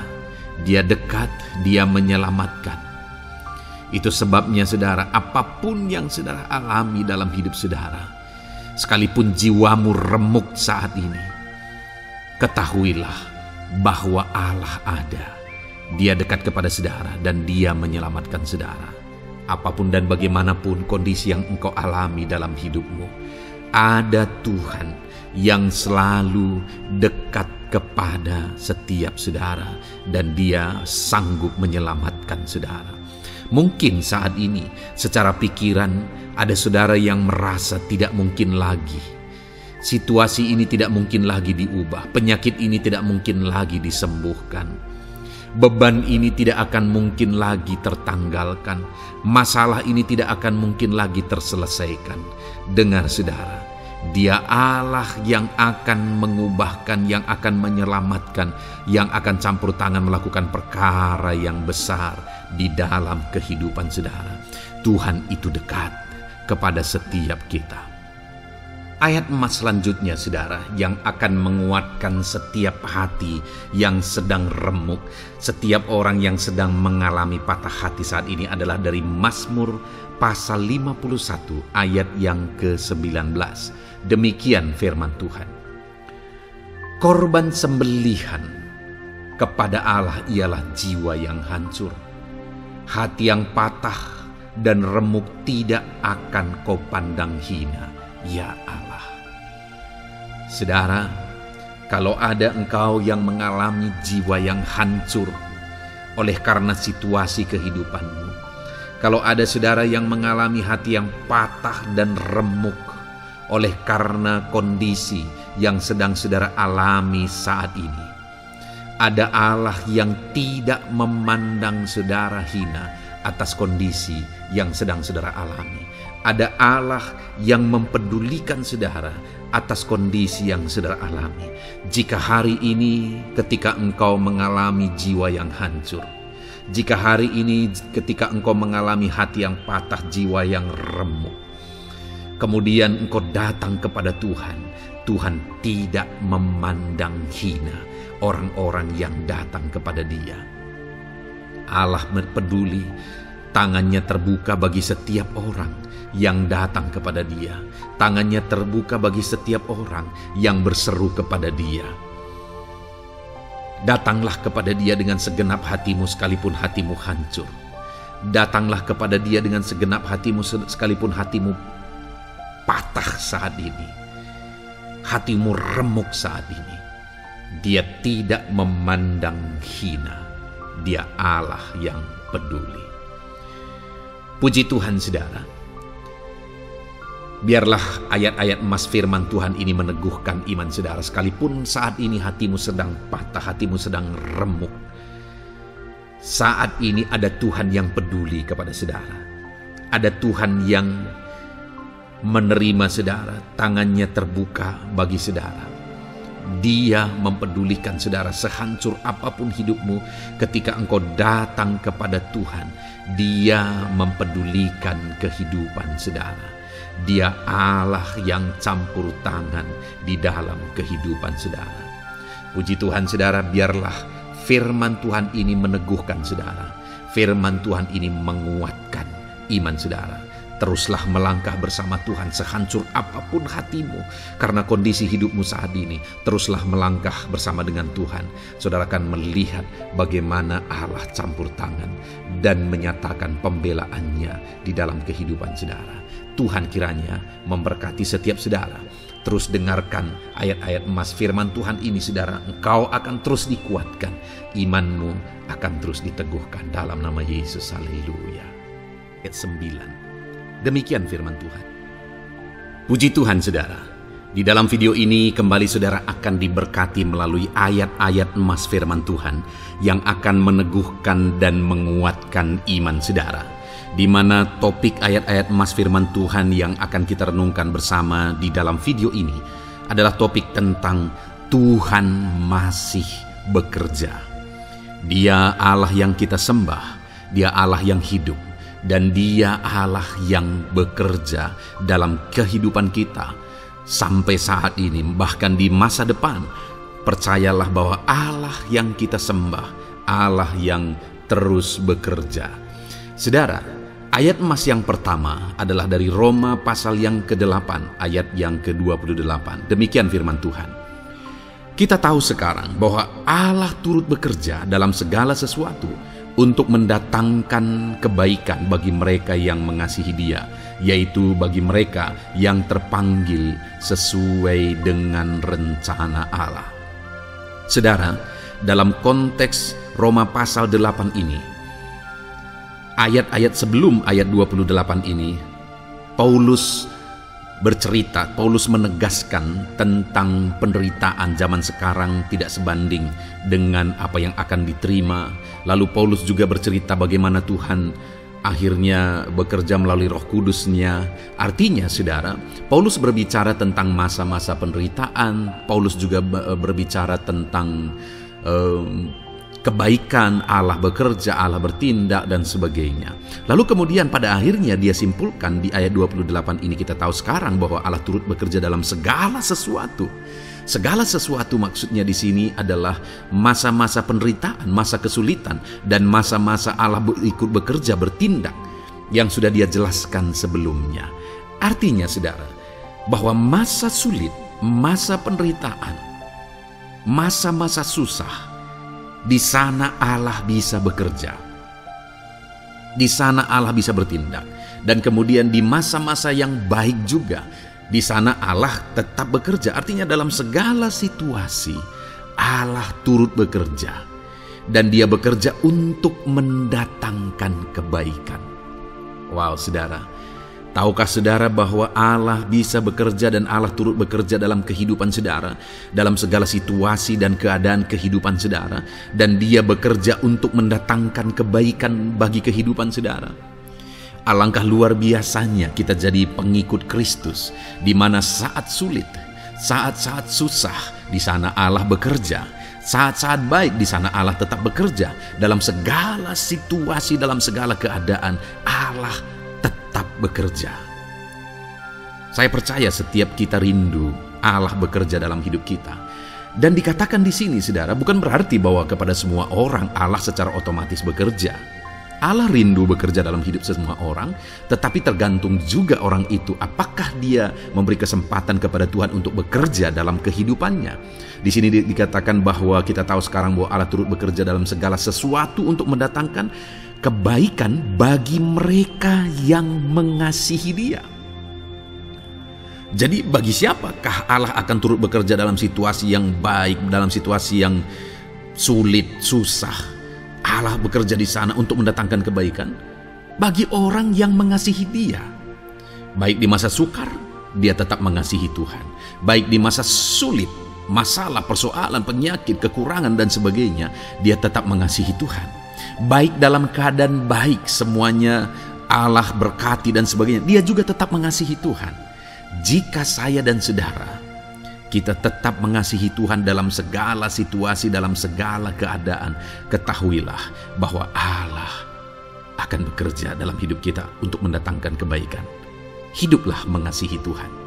Dia dekat, dia menyelamatkan. Itu sebabnya saudara, apapun yang saudara alami dalam hidup saudara, sekalipun jiwamu remuk saat ini, ketahuilah bahwa Allah ada. Dia dekat kepada saudara dan dia menyelamatkan saudara. Apapun dan bagaimanapun kondisi yang engkau alami dalam hidupmu, ada Tuhan yang selalu dekat kepada setiap saudara dan dia sanggup menyelamatkan saudara. Mungkin saat ini secara pikiran ada saudara yang merasa tidak mungkin lagi. Situasi ini tidak mungkin lagi diubah. Penyakit ini tidak mungkin lagi disembuhkan. Beban ini tidak akan mungkin lagi tertanggalkan. Masalah ini tidak akan mungkin lagi terselesaikan. Dengar saudara, Dia Allah yang akan mengubahkan, yang akan menyelamatkan, yang akan campur tangan melakukan perkara yang besar di dalam kehidupan saudara. Tuhan itu dekat kepada setiap kita. Ayat emas selanjutnya saudara, yang akan menguatkan setiap hati yang sedang remuk, setiap orang yang sedang mengalami patah hati saat ini adalah dari Mazmur pasal 51 ayat yang ke-19. Demikian firman Tuhan. Korban sembelihan kepada Allah ialah jiwa yang hancur. Hati yang patah dan remuk tidak akan kau pandang hina, ya Allah. Saudara, kalau ada engkau yang mengalami jiwa yang hancur oleh karena situasi kehidupanmu, kalau ada saudara yang mengalami hati yang patah dan remuk oleh karena kondisi yang sedang saudara alami saat ini, ada Allah yang tidak memandang saudara hina atas kondisi yang sedang saudara alami. Ada Allah yang mempedulikan saudara atas kondisi yang saudara alami. Jika hari ini ketika engkau mengalami jiwa yang hancur, jika hari ini ketika engkau mengalami hati yang patah, jiwa yang remuk, kemudian engkau datang kepada Tuhan, Tuhan tidak memandang hina orang-orang yang datang kepada Dia. Allah peduli, tangannya terbuka bagi setiap orang yang datang kepada Dia. Tangannya terbuka bagi setiap orang yang berseru kepada Dia. Datanglah kepada Dia dengan segenap hatimu sekalipun hatimu hancur. Datanglah kepada Dia dengan segenap hatimu sekalipun hatimu patah saat ini. Hatimu remuk saat ini. Dia tidak memandang hina. Dia Allah yang peduli. Puji Tuhan saudara. Biarlah ayat-ayat emas firman Tuhan ini meneguhkan iman saudara. Sekalipun saat ini hatimu sedang patah, hatimu sedang remuk, saat ini ada Tuhan yang peduli kepada saudara. Ada Tuhan yang menerima saudara, tangannya terbuka bagi saudara. Dia mempedulikan saudara sehancur apapun hidupmu. Ketika engkau datang kepada Tuhan, Dia mempedulikan kehidupan saudara. Dia Allah yang campur tangan di dalam kehidupan saudara. Puji Tuhan saudara, biarlah firman Tuhan ini meneguhkan saudara. Firman Tuhan ini menguatkan iman saudara. Teruslah melangkah bersama Tuhan sehancur apapun hatimu karena kondisi hidupmu saat ini. Teruslah melangkah bersama dengan Tuhan. Saudara akan melihat bagaimana Allah campur tangan dan menyatakan pembelaannya di dalam kehidupan saudara. Tuhan kiranya memberkati setiap saudara. Terus dengarkan ayat-ayat emas firman Tuhan ini saudara. Engkau akan terus dikuatkan. Imanmu akan terus diteguhkan dalam nama Yesus. Haleluya. Ayat 9. Demikian firman Tuhan. Puji Tuhan saudara. Di dalam video ini kembali saudara akan diberkati melalui ayat-ayat emas firman Tuhan yang akan meneguhkan dan menguatkan iman saudara. Di mana topik ayat-ayat emas firman Tuhan yang akan kita renungkan bersama di dalam video ini adalah topik tentang Tuhan masih bekerja. Dia Allah yang kita sembah, Dia Allah yang hidup, dan Dia Allah yang bekerja dalam kehidupan kita sampai saat ini, bahkan di masa depan, percayalah bahwa Allah yang kita sembah, Allah yang terus bekerja. Saudara, ayat emas yang pertama adalah dari Roma pasal yang ke-8, ayat yang ke-28. Demikian firman Tuhan. Kita tahu sekarang bahwa Allah turut bekerja dalam segala sesuatu untuk mendatangkan kebaikan bagi mereka yang mengasihi Dia, yaitu bagi mereka yang terpanggil sesuai dengan rencana Allah. Saudara, dalam konteks Roma pasal 8 ini, ayat-ayat sebelum ayat 28 ini, Paulus menegaskan tentang penderitaan zaman sekarang tidak sebanding dengan apa yang akan diterima. Lalu Paulus juga bercerita bagaimana Tuhan akhirnya bekerja melalui Roh Kudus-Nya. Artinya, saudara, Paulus berbicara tentang masa-masa penderitaan. Paulus juga berbicara tentang kebaikan, Allah bekerja, Allah bertindak, dan sebagainya. Lalu kemudian pada akhirnya dia simpulkan di ayat 28 ini, kita tahu sekarang bahwa Allah turut bekerja dalam segala sesuatu. Segala sesuatu maksudnya di sini adalah masa-masa penderitaan, masa kesulitan, dan masa-masa Allah ikut bekerja, bertindak, yang sudah dia jelaskan sebelumnya. Artinya, saudara, bahwa masa sulit, masa penderitaan, masa-masa susah, di sana Allah bisa bekerja. Di sana Allah bisa bertindak. Dan kemudian di masa-masa yang baik juga, di sana Allah tetap bekerja. Artinya dalam segala situasi Allah turut bekerja. Dan Dia bekerja untuk mendatangkan kebaikan. Wow, saudara. Tahukah saudara bahwa Allah bisa bekerja dan Allah turut bekerja dalam kehidupan saudara, dalam segala situasi dan keadaan kehidupan saudara, dan Dia bekerja untuk mendatangkan kebaikan bagi kehidupan saudara? Alangkah luar biasanya kita jadi pengikut Kristus, di mana saat sulit, saat-saat susah, di sana Allah bekerja. Saat-saat baik, di sana Allah tetap bekerja. Dalam segala situasi, dalam segala keadaan, Allah tetap bekerja. Saya percaya setiap kita rindu Allah bekerja dalam hidup kita. Dan dikatakan di sini, saudara, bukan berarti bahwa kepada semua orang Allah secara otomatis bekerja. Allah rindu bekerja dalam hidup semua orang, tetapi tergantung juga orang itu apakah dia memberi kesempatan kepada Tuhan untuk bekerja dalam kehidupannya. Di sini dikatakan bahwa kita tahu sekarang bahwa Allah turut bekerja dalam segala sesuatu untuk mendatangkan kebaikan bagi mereka yang mengasihi Dia. Jadi bagi siapakah Allah akan turut bekerja dalam situasi yang baik, dalam situasi yang sulit, susah? Allah bekerja di sana untuk mendatangkan kebaikan bagi orang yang mengasihi Dia. Baik di masa sukar, dia tetap mengasihi Tuhan. Baik di masa sulit, masalah, persoalan, penyakit, kekurangan, dan sebagainya, dia tetap mengasihi Tuhan. Baik dalam keadaan baik, semuanya Allah berkati dan sebagainya, dia juga tetap mengasihi Tuhan. Jika saya dan saudara, kita tetap mengasihi Tuhan dalam segala situasi, dalam segala keadaan, ketahuilah bahwa Allah akan bekerja dalam hidup kita untuk mendatangkan kebaikan. Hiduplah mengasihi Tuhan.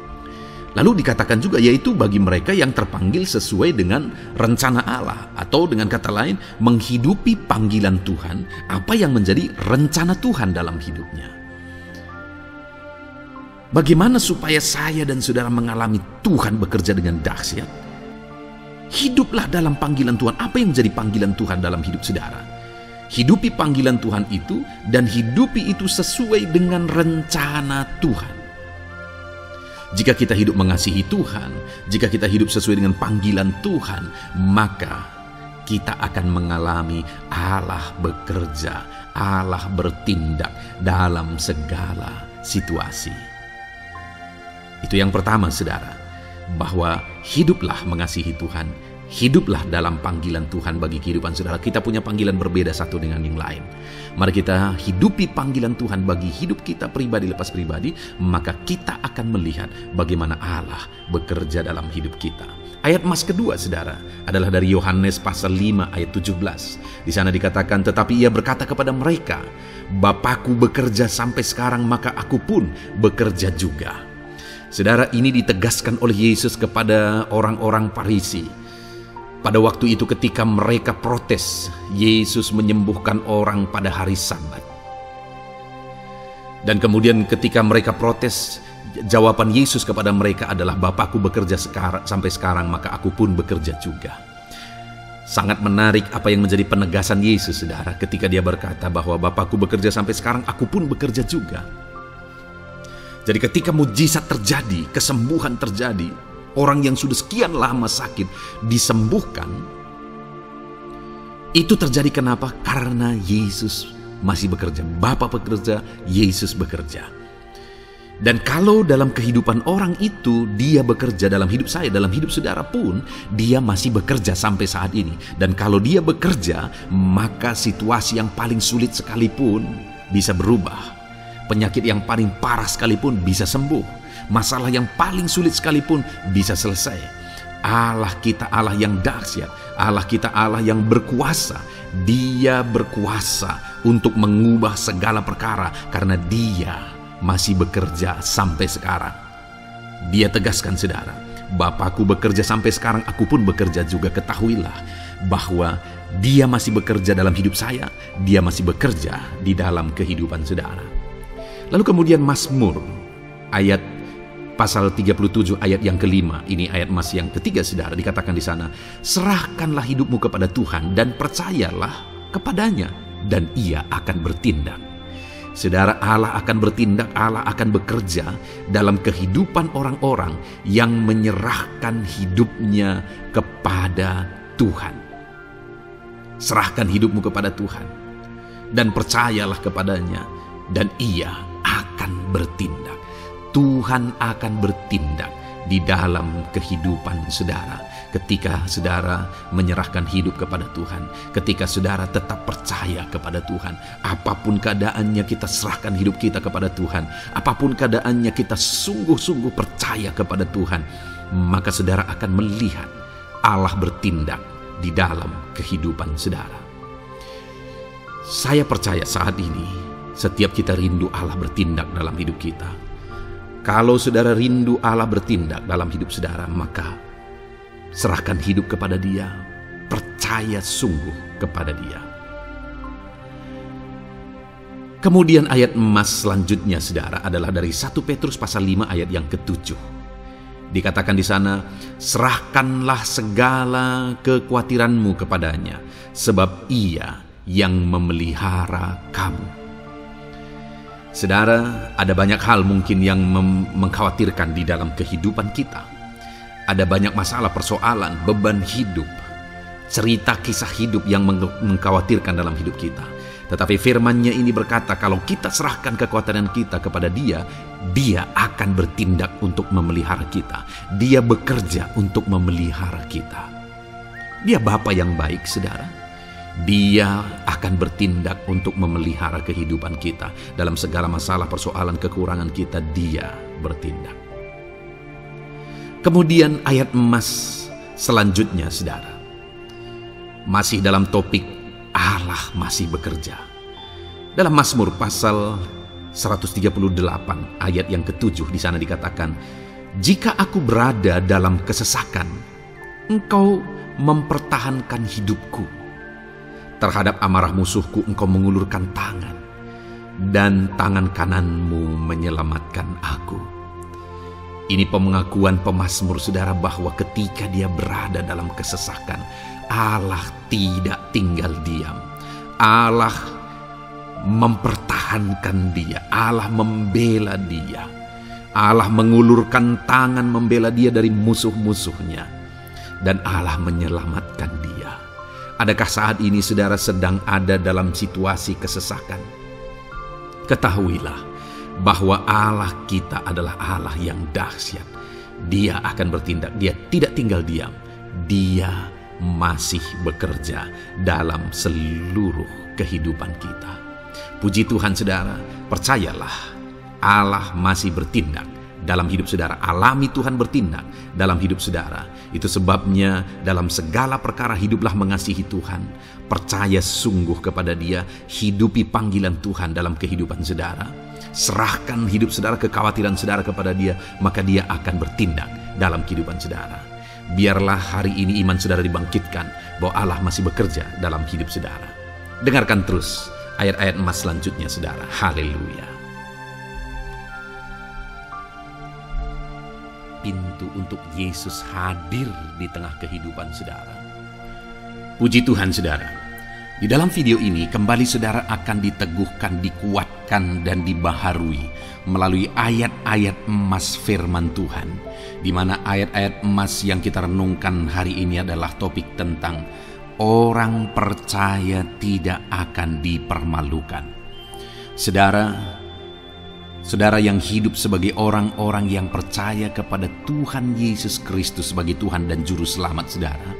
Lalu dikatakan juga, yaitu bagi mereka yang terpanggil sesuai dengan rencana Allah, atau dengan kata lain, menghidupi panggilan Tuhan, apa yang menjadi rencana Tuhan dalam hidupnya. Bagaimana supaya saya dan saudara mengalami Tuhan bekerja dengan dahsyat? Hiduplah dalam panggilan Tuhan. Apa yang menjadi panggilan Tuhan dalam hidup saudara? Hidupi panggilan Tuhan itu, dan hidupi itu sesuai dengan rencana Tuhan. Jika kita hidup mengasihi Tuhan, jika kita hidup sesuai dengan panggilan Tuhan, maka kita akan mengalami Allah bekerja, Allah bertindak dalam segala situasi. Itu yang pertama, saudara, bahwa hiduplah mengasihi Tuhan, hiduplah dalam panggilan Tuhan bagi kehidupan saudara. Kita punya panggilan berbeda satu dengan yang lain. Mari kita hidupi panggilan Tuhan bagi hidup kita pribadi lepas pribadi, maka kita akan melihat bagaimana Allah bekerja dalam hidup kita. Ayat emas kedua, saudara, adalah dari Yohanes pasal 5 ayat 17. Di sana dikatakan, tetapi ia berkata kepada mereka, Bapakku bekerja sampai sekarang, maka aku pun bekerja juga. Saudara, ini ditegaskan oleh Yesus kepada orang-orang Farisi. Pada waktu itu ketika mereka protes, Yesus menyembuhkan orang pada hari Sabat. Dan kemudian ketika mereka protes, jawaban Yesus kepada mereka adalah, Bapakku bekerja sampai sekarang, maka aku pun bekerja juga. Sangat menarik apa yang menjadi penegasan Yesus, saudara, ketika dia berkata bahwa Bapakku bekerja sampai sekarang, aku pun bekerja juga. Jadi ketika mujizat terjadi, kesembuhan terjadi, orang yang sudah sekian lama sakit disembuhkan, itu terjadi kenapa? Karena Yesus masih bekerja. Bapa bekerja, Yesus bekerja. Dan kalau dalam kehidupan orang itu dia bekerja, dalam hidup saya, dalam hidup saudara pun, dia masih bekerja sampai saat ini. Dan kalau dia bekerja, maka situasi yang paling sulit sekalipun bisa berubah. Penyakit yang paling parah sekalipun bisa sembuh. Masalah yang paling sulit sekalipun bisa selesai. Allah kita Allah yang dahsyat. Allah kita Allah yang berkuasa. Dia berkuasa untuk mengubah segala perkara karena Dia masih bekerja sampai sekarang. Dia tegaskan, saudara, Bapakku bekerja sampai sekarang, aku pun bekerja juga. Ketahuilah bahwa Dia masih bekerja dalam hidup saya. Dia masih bekerja di dalam kehidupan saudara. Lalu kemudian Mazmur ayat pasal 37 ayat yang kelima, ini ayat yang ketiga, saudara, dikatakan di sana, serahkanlah hidupmu kepada Tuhan dan percayalah kepadanya dan Ia akan bertindak. Saudara, Allah akan bertindak, Allah akan bekerja dalam kehidupan orang-orang yang menyerahkan hidupnya kepada Tuhan. Serahkan hidupmu kepada Tuhan dan percayalah kepadanya dan Ia akan bertindak. Tuhan akan bertindak di dalam kehidupan saudara. Ketika saudara menyerahkan hidup kepada Tuhan, ketika saudara tetap percaya kepada Tuhan, apapun keadaannya kita serahkan hidup kita kepada Tuhan, apapun keadaannya kita sungguh-sungguh percaya kepada Tuhan, maka saudara akan melihat Allah bertindak di dalam kehidupan saudara. Saya percaya saat ini setiap kita rindu Allah bertindak dalam hidup kita. Kalau saudara rindu Allah bertindak dalam hidup saudara, maka serahkan hidup kepada Dia, percaya sungguh kepada Dia. Kemudian ayat emas selanjutnya, saudara, adalah dari 1 Petrus pasal 5 ayat yang ke-7. Dikatakan di sana, serahkanlah segala kekhawatiranmu kepadanya, sebab Ia yang memelihara kamu. Saudara, ada banyak hal mungkin yang mengkhawatirkan di dalam kehidupan kita. Ada banyak masalah, persoalan, beban hidup, cerita kisah hidup yang mengkhawatirkan dalam hidup kita. Tetapi firman-Nya ini berkata, kalau kita serahkan kekhawatiran kita kepada Dia, Dia akan bertindak untuk memelihara kita. Dia bekerja untuk memelihara kita. Dia Bapa yang baik, saudara. Dia akan bertindak untuk memelihara kehidupan kita. Dalam segala masalah, persoalan, kekurangan kita, Dia bertindak. Kemudian ayat emas selanjutnya, saudara, masih dalam topik Allah masih bekerja. Dalam Mazmur pasal 138 ayat yang ke-7, di sana dikatakan, jika aku berada dalam kesesakan, Engkau mempertahankan hidupku. Terhadap amarah musuhku Engkau mengulurkan tangan, dan tangan kananmu menyelamatkan aku. Ini pengakuan pemazmur, saudara, bahwa ketika dia berada dalam kesesakan, Allah tidak tinggal diam. Allah mempertahankan dia. Allah membela dia. Allah mengulurkan tangan membela dia dari musuh-musuhnya. Dan Allah menyelamatkan dia. Adakah saat ini saudara sedang ada dalam situasi kesesakan? Ketahuilah bahwa Allah kita adalah Allah yang dahsyat. Dia akan bertindak, Dia tidak tinggal diam. Dia masih bekerja dalam seluruh kehidupan kita. Puji Tuhan, saudara, percayalah Allah masih bertindak dalam hidup saudara. Alami Tuhan bertindak dalam hidup saudara. Itu sebabnya dalam segala perkara hiduplah mengasihi Tuhan. Percaya sungguh kepada Dia. Hidupi panggilan Tuhan dalam kehidupan saudara. Serahkan hidup saudara, kekhawatiran saudara kepada Dia, maka Dia akan bertindak dalam kehidupan saudara. Biarlah hari ini iman saudara dibangkitkan bahwa Allah masih bekerja dalam hidup saudara. Dengarkan terus ayat-ayat emas selanjutnya saudara. Haleluya. Pintu untuk Yesus hadir di tengah kehidupan saudara. Puji Tuhan saudara. Di dalam video ini kembali saudara akan diteguhkan, dikuatkan dan dibaharui melalui ayat-ayat emas firman Tuhan, di mana ayat-ayat emas yang kita renungkan hari ini adalah topik tentang orang percaya tidak akan dipermalukan. Saudara yang hidup sebagai orang-orang yang percaya kepada Tuhan Yesus Kristus sebagai Tuhan dan Juru Selamat saudara,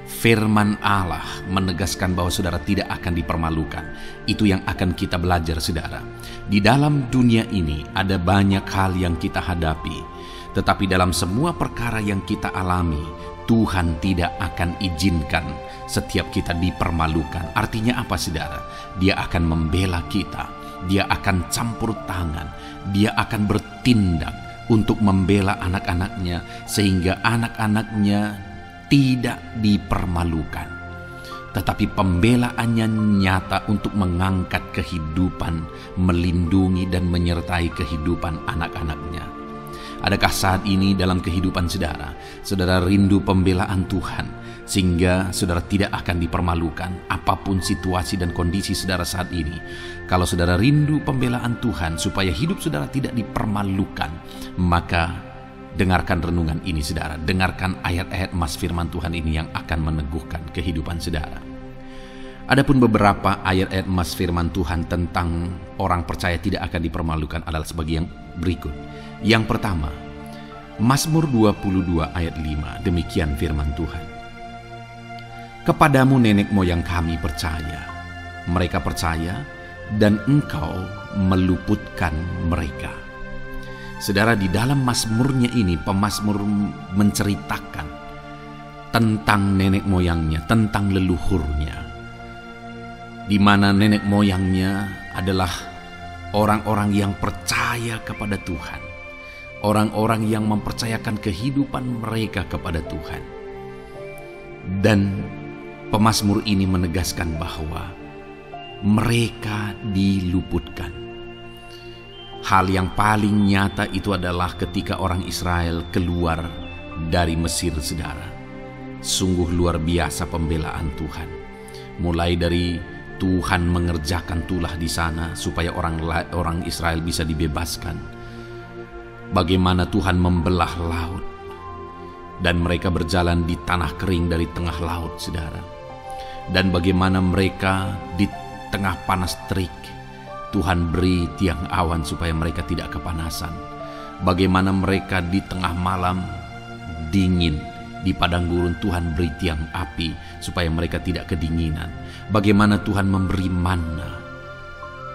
firman Allah menegaskan bahwa saudara tidak akan dipermalukan. Itu yang akan kita belajar saudara. Di dalam dunia ini ada banyak hal yang kita hadapi, tetapi dalam semua perkara yang kita alami, Tuhan tidak akan izinkan setiap kita dipermalukan. Artinya apa saudara? Dia akan membela kita, Dia akan campur tangan, Dia akan bertindak untuk membela anak-anaknya sehingga anak-anaknya tidak dipermalukan. Tetapi pembelaannya nyata untuk mengangkat kehidupan, melindungi dan menyertai kehidupan anak-anaknya. Adakah saat ini dalam kehidupan saudara rindu pembelaan Tuhan sehingga saudara tidak akan dipermalukan apapun situasi dan kondisi saudara saat ini? Kalau saudara rindu pembelaan Tuhan supaya hidup saudara tidak dipermalukan, maka dengarkan renungan ini saudara, dengarkan ayat-ayat emas firman Tuhan ini yang akan meneguhkan kehidupan saudara. Adapun beberapa ayat-ayat emas firman Tuhan tentang orang percaya tidak akan dipermalukan adalah sebagai yang berikut. Yang pertama, Mazmur 22 ayat 5, demikian firman Tuhan. Kepadamu nenek moyang kami percaya, mereka percaya dan Engkau meluputkan mereka. Saudara, di dalam mazmurnya ini pemazmur menceritakan tentang nenek moyangnya, tentang leluhurnya, di mana nenek moyangnya adalah orang-orang yang percaya kepada Tuhan, orang-orang yang mempercayakan kehidupan mereka kepada Tuhan. Dan pemazmur ini menegaskan bahwa mereka diluputkan. Hal yang paling nyata itu adalah ketika orang Israel keluar dari Mesir saudara. Sungguh luar biasa pembelaan Tuhan. Mulai dari Tuhan mengerjakan tulah di sana supaya orang Israel bisa dibebaskan. Bagaimana Tuhan membelah laut dan mereka berjalan di tanah kering dari tengah laut saudara. Dan bagaimana mereka di tengah panas terik Tuhan beri tiang awan supaya mereka tidak kepanasan. Bagaimana mereka di tengah malam dingin di padang gurun, Tuhan beri tiang api supaya mereka tidak kedinginan. Bagaimana Tuhan memberi manna,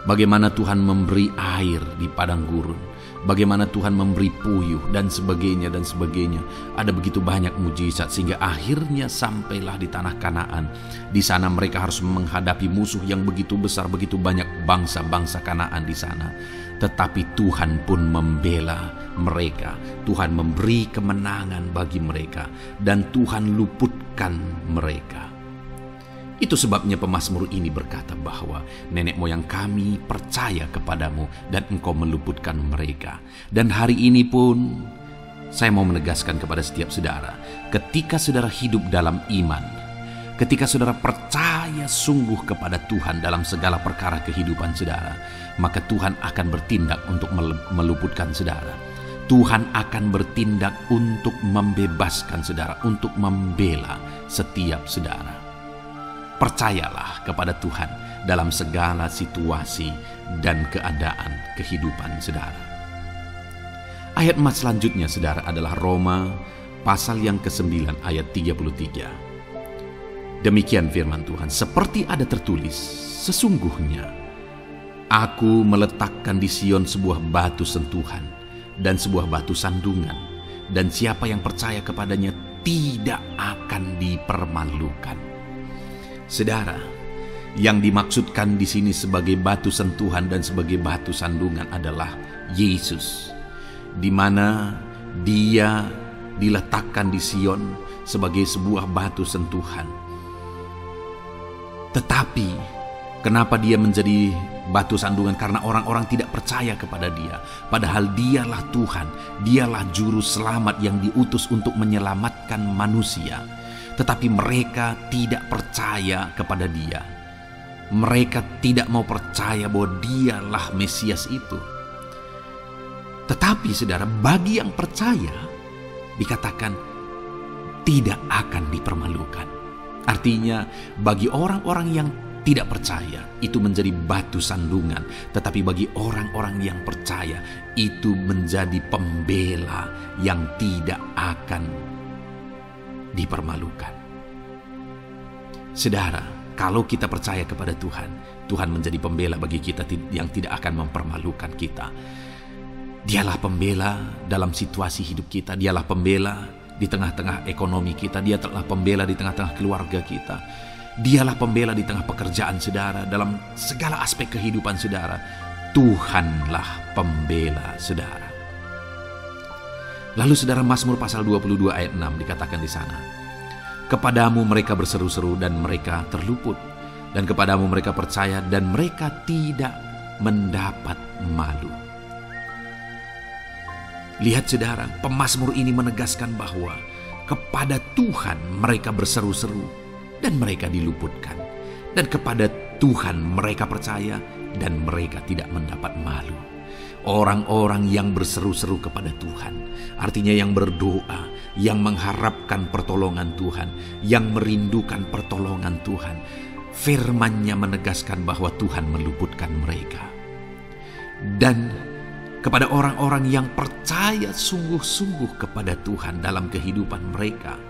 bagaimana Tuhan memberi air di padang gurun, bagaimana Tuhan memberi puyuh dan sebagainya dan sebagainya. Ada begitu banyak mujizat sehingga akhirnya sampailah di tanah Kanaan. Di sana mereka harus menghadapi musuh yang begitu besar, begitu banyak bangsa-bangsa Kanaan di sana. Tetapi Tuhan pun membela mereka. Tuhan memberi kemenangan bagi mereka dan Tuhan luputkan mereka. Itu sebabnya pemazmur ini berkata bahwa nenek moyang kami percaya kepadamu dan Engkau meluputkan mereka. Dan hari ini pun saya mau menegaskan kepada setiap saudara, ketika saudara hidup dalam iman, ketika saudara percaya sungguh kepada Tuhan dalam segala perkara kehidupan saudara, maka Tuhan akan bertindak untuk meluputkan saudara. Tuhan akan bertindak untuk membebaskan saudara, untuk membela setiap saudara. Percayalah kepada Tuhan dalam segala situasi dan keadaan kehidupan saudara. Ayat emas selanjutnya saudara adalah Roma pasal yang ke-9 ayat 33. Demikian firman Tuhan, seperti ada tertulis, sesungguhnya aku meletakkan di Sion sebuah batu sentuhan dan sebuah batu sandungan, dan siapa yang percaya kepadanya tidak akan dipermalukan. Saudara, Yang dimaksudkan di sini sebagai batu sentuhan dan sebagai batu sandungan adalah Yesus, di mana Dia diletakkan di Sion sebagai sebuah batu sentuhan. Tetapi kenapa Dia menjadi batu sandungan? Karena orang-orang tidak percaya kepada Dia. Padahal Dialah Tuhan, Dialah juru selamat yang diutus untuk menyelamatkan manusia. Tetapi mereka tidak percaya kepada Dia. Mereka tidak mau percaya bahwa Dialah Mesias itu. Tetapi saudara, bagi yang percaya dikatakan tidak akan dipermalukan. Artinya bagi orang-orang yang tidak percaya itu menjadi batu sandungan, tetapi bagi orang-orang yang percaya itu menjadi pembela yang tidak akan dipermalukan. Saudara, kalau kita percaya kepada Tuhan, Tuhan menjadi pembela bagi kita yang tidak akan mempermalukan kita. Dialah pembela dalam situasi hidup kita. Dialah pembela di tengah-tengah ekonomi kita. Dialah pembela di tengah-tengah keluarga kita. Dialah pembela di tengah pekerjaan saudara. Dalam segala aspek kehidupan saudara, Tuhanlah pembela saudara. Lalu saudara, Mazmur pasal 22 ayat 6 dikatakan di sana, kepadamu mereka berseru-seru dan mereka terluput, dan kepadamu mereka percaya dan mereka tidak mendapat malu. Lihat saudara, pemazmur ini menegaskan bahwa kepada Tuhan mereka berseru-seru dan mereka diluputkan, dan kepada Tuhan mereka percaya dan mereka tidak mendapat malu. Orang-orang yang berseru-seru kepada Tuhan, artinya yang berdoa, yang mengharapkan pertolongan Tuhan, yang merindukan pertolongan Tuhan, firman-Nya menegaskan bahwa Tuhan meluputkan mereka. Dan kepada orang-orang yang percaya sungguh-sungguh kepada Tuhan dalam kehidupan mereka,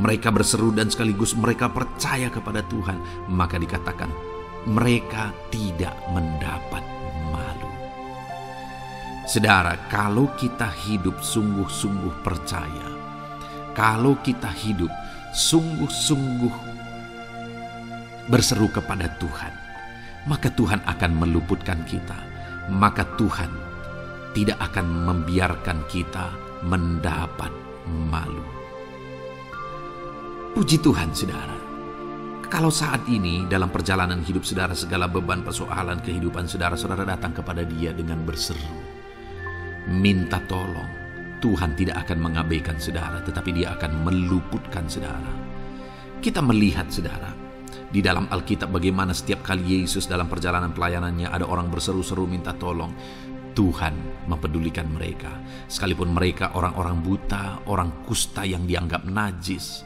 mereka berseru dan sekaligus mereka percaya kepada Tuhan, maka dikatakan mereka tidak mendapat malu. Saudara, kalau kita hidup sungguh-sungguh percaya, kalau kita hidup sungguh-sungguh berseru kepada Tuhan, maka Tuhan akan meluputkan kita. Maka Tuhan tidak akan membiarkan kita mendapat malu. Puji Tuhan saudara. Kalau saat ini dalam perjalanan hidup saudara, segala beban persoalan kehidupan saudara datang kepada Dia dengan berseru, minta tolong, Tuhan tidak akan mengabaikan saudara, tetapi Dia akan meluputkan saudara. Kita melihat saudara, di dalam Alkitab bagaimana setiap kali Yesus dalam perjalanan pelayanannya ada orang berseru-seru minta tolong, Tuhan mempedulikan mereka. Sekalipun mereka orang-orang buta, orang kusta yang dianggap najis.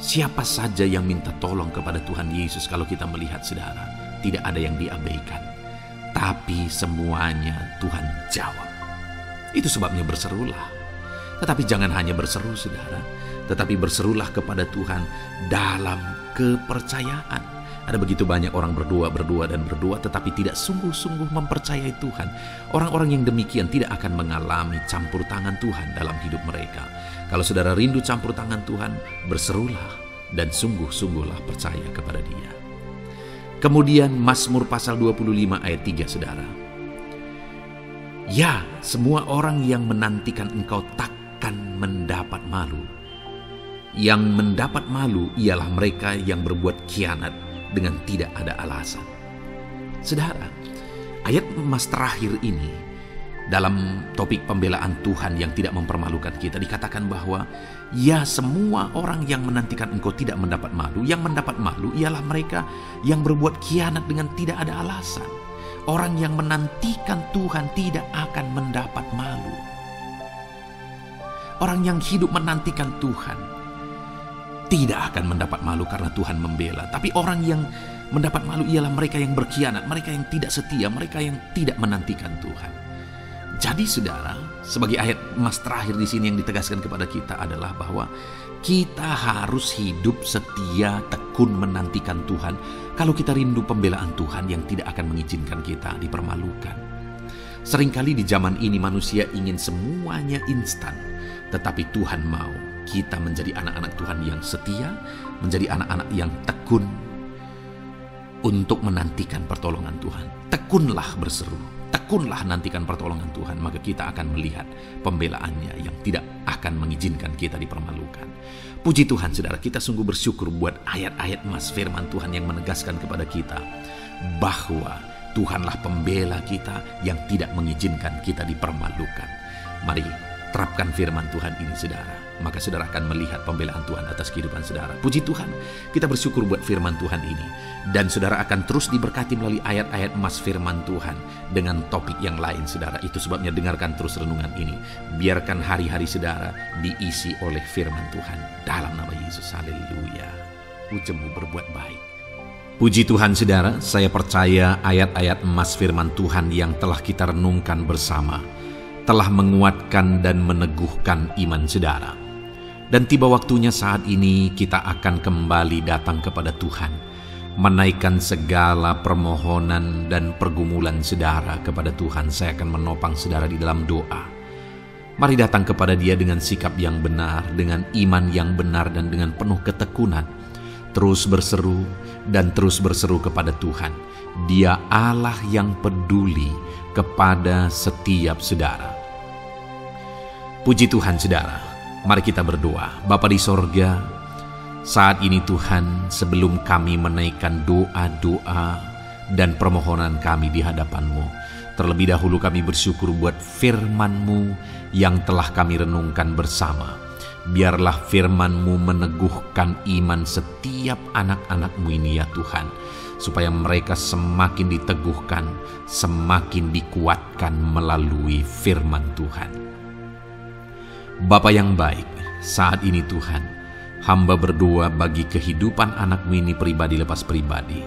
Siapa saja yang minta tolong kepada Tuhan Yesus, kalau kita melihat saudara, tidak ada yang diabaikan. Tapi semuanya Tuhan jawab. Itu sebabnya berserulah. Tetapi jangan hanya berseru saudara, tetapi berserulah kepada Tuhan dalam kepercayaan. Ada begitu banyak orang berdoa tetapi tidak sungguh-sungguh mempercayai Tuhan. Orang-orang yang demikian tidak akan mengalami campur tangan Tuhan dalam hidup mereka. Kalau saudara rindu campur tangan Tuhan, berserulah dan sungguh-sungguhlah percaya kepada Dia. Kemudian Mazmur pasal 25 ayat 3 saudara. Ya, semua orang yang menantikan Engkau takkan mendapat malu. Yang mendapat malu ialah mereka yang berbuat khianat dengan tidak ada alasan. Saudara, ayat emas terakhir ini dalam topik pembelaan Tuhan yang tidak mempermalukan kita dikatakan bahwa ya, semua orang yang menantikan Engkau tidak mendapat malu. Yang mendapat malu ialah mereka yang berbuat khianat dengan tidak ada alasan. Orang yang menantikan Tuhan tidak akan mendapat malu. Orang yang hidup menantikan Tuhan tidak akan mendapat malu karena Tuhan membela. Tapi orang yang mendapat malu ialah mereka yang berkhianat, mereka yang tidak setia, mereka yang tidak menantikan Tuhan. Jadi saudara, sebagai ayat emas terakhir di sini yang ditegaskan kepada kita adalah bahwa kita harus hidup setia, tekun menantikan Tuhan. Kalau kita rindu pembelaan Tuhan yang tidak akan mengizinkan kita dipermalukan. Seringkali di zaman ini manusia ingin semuanya instan, tetapi Tuhan mau kita menjadi anak-anak Tuhan yang setia, menjadi anak-anak yang tekun, untuk menantikan pertolongan Tuhan. Tekunlah berseru, tekunlah nantikan pertolongan Tuhan, maka kita akan melihat pembelaannya yang tidak akan mengizinkan kita dipermalukan. Puji Tuhan saudara, kita sungguh bersyukur buat ayat-ayat mas firman Tuhan yang menegaskan kepada kita bahwa Tuhanlah pembela kita yang tidak mengizinkan kita dipermalukan. Mari terapkan firman Tuhan ini saudara, maka saudara akan melihat pembelaan Tuhan atas kehidupan saudara. Puji Tuhan, kita bersyukur buat firman Tuhan ini. Dan saudara akan terus diberkati melalui ayat-ayat emas firman Tuhan dengan topik yang lain saudara. Itu sebabnya dengarkan terus renungan ini. Biarkan hari-hari saudara diisi oleh firman Tuhan. Dalam nama Yesus, haleluya. Ujungmu berbuat baik. Puji Tuhan saudara, saya percaya ayat-ayat emas firman Tuhan yang telah kita renungkan bersama telah menguatkan dan meneguhkan iman saudara. Dan tiba waktunya saat ini kita akan kembali datang kepada Tuhan, menaikkan segala permohonan dan pergumulan saudara kepada Tuhan. Saya akan menopang saudara di dalam doa. Mari datang kepada Dia dengan sikap yang benar, dengan iman yang benar, dan dengan penuh ketekunan. Terus berseru dan terus berseru kepada Tuhan. Dia Allah yang peduli kepada setiap saudara. Puji Tuhan saudara, mari kita berdoa. Bapa di sorga, saat ini Tuhan, sebelum kami menaikkan doa-doa dan permohonan kami di hadapan-Mu, terlebih dahulu kami bersyukur buat firman-Mu yang telah kami renungkan bersama. Biarlah firman-Mu meneguhkan iman setiap anak-anak-Mu ini ya Tuhan, supaya mereka semakin diteguhkan, semakin dikuatkan melalui firman Tuhan. Bapa yang baik, saat ini Tuhan, hamba berdoa bagi kehidupan anak-Mu ini pribadi lepas pribadi.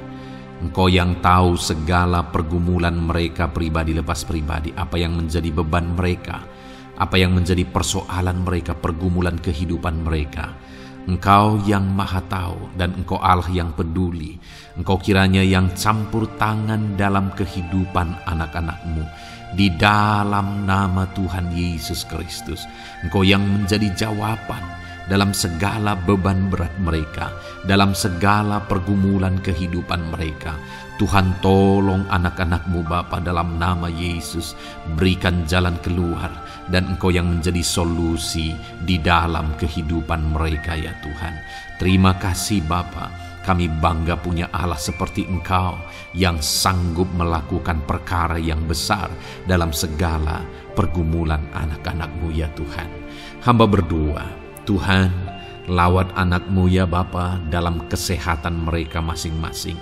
Engkau yang tahu segala pergumulan mereka pribadi lepas pribadi, apa yang menjadi beban mereka, apa yang menjadi persoalan mereka, pergumulan kehidupan mereka. Engkau yang maha tahu dan Engkau Allah yang peduli. Engkau kiranya yang campur tangan dalam kehidupan anak-anak-Mu. Di dalam nama Tuhan Yesus Kristus, Engkau yang menjadi jawaban dalam segala beban berat mereka, dalam segala pergumulan kehidupan mereka. Tuhan tolong anak-anak-Mu Bapa dalam nama Yesus, berikan jalan keluar, dan Engkau yang menjadi solusi di dalam kehidupan mereka ya Tuhan. Terima kasih Bapa. Kami bangga punya Allah seperti Engkau yang sanggup melakukan perkara yang besar dalam segala pergumulan anak-anak-Mu ya Tuhan. Hamba berdoa, Tuhan, lawat anak-Mu ya Bapa dalam kesehatan mereka masing-masing.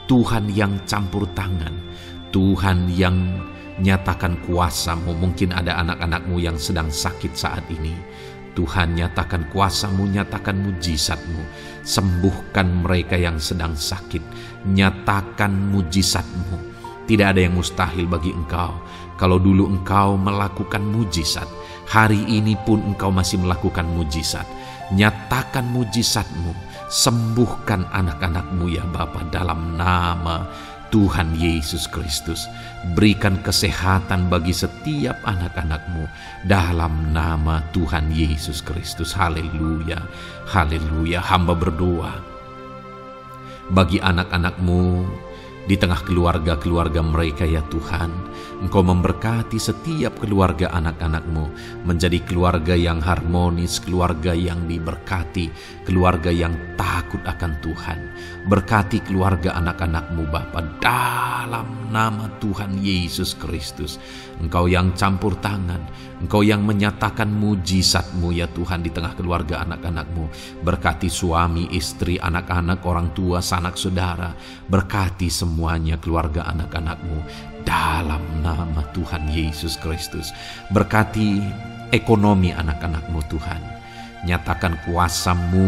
Tuhan yang campur tangan, Tuhan yang nyatakan kuasa-Mu. Mungkin ada anak-anak-Mu yang sedang sakit saat ini. Tuhan, nyatakan kuasa-Mu, nyatakan mujizat-Mu. Sembuhkan mereka yang sedang sakit. Nyatakan mujizat-Mu. Tidak ada yang mustahil bagi Engkau. Kalau dulu Engkau melakukan mujizat, hari ini pun Engkau masih melakukan mujizat. Nyatakan mujizat-Mu. Sembuhkan anak-anak-Mu ya Bapa dalam nama Tuhan Yesus Kristus. Berikan kesehatan bagi setiap anak-anak-Mu dalam nama Tuhan Yesus Kristus. Haleluya, haleluya. Hamba berdoa bagi anak-anak-Mu di tengah keluarga-keluarga mereka ya Tuhan. Engkau memberkati setiap keluarga anak-anak-Mu menjadi keluarga yang harmonis, keluarga yang diberkati, keluarga yang takut akan Tuhan. Berkati keluarga anak-anak-Mu Bapa dalam nama Tuhan Yesus Kristus. Engkau yang campur tangan, Engkau yang menyatakan mujizat-Mu ya Tuhan di tengah keluarga anak-anak-Mu. Berkati suami, istri, anak-anak, orang tua, sanak saudara. Berkati semuanya keluarga anak-anak-Mu dalam nama Tuhan Yesus Kristus. Berkati ekonomi anak-anak-Mu Tuhan. Nyatakan kuasa-Mu,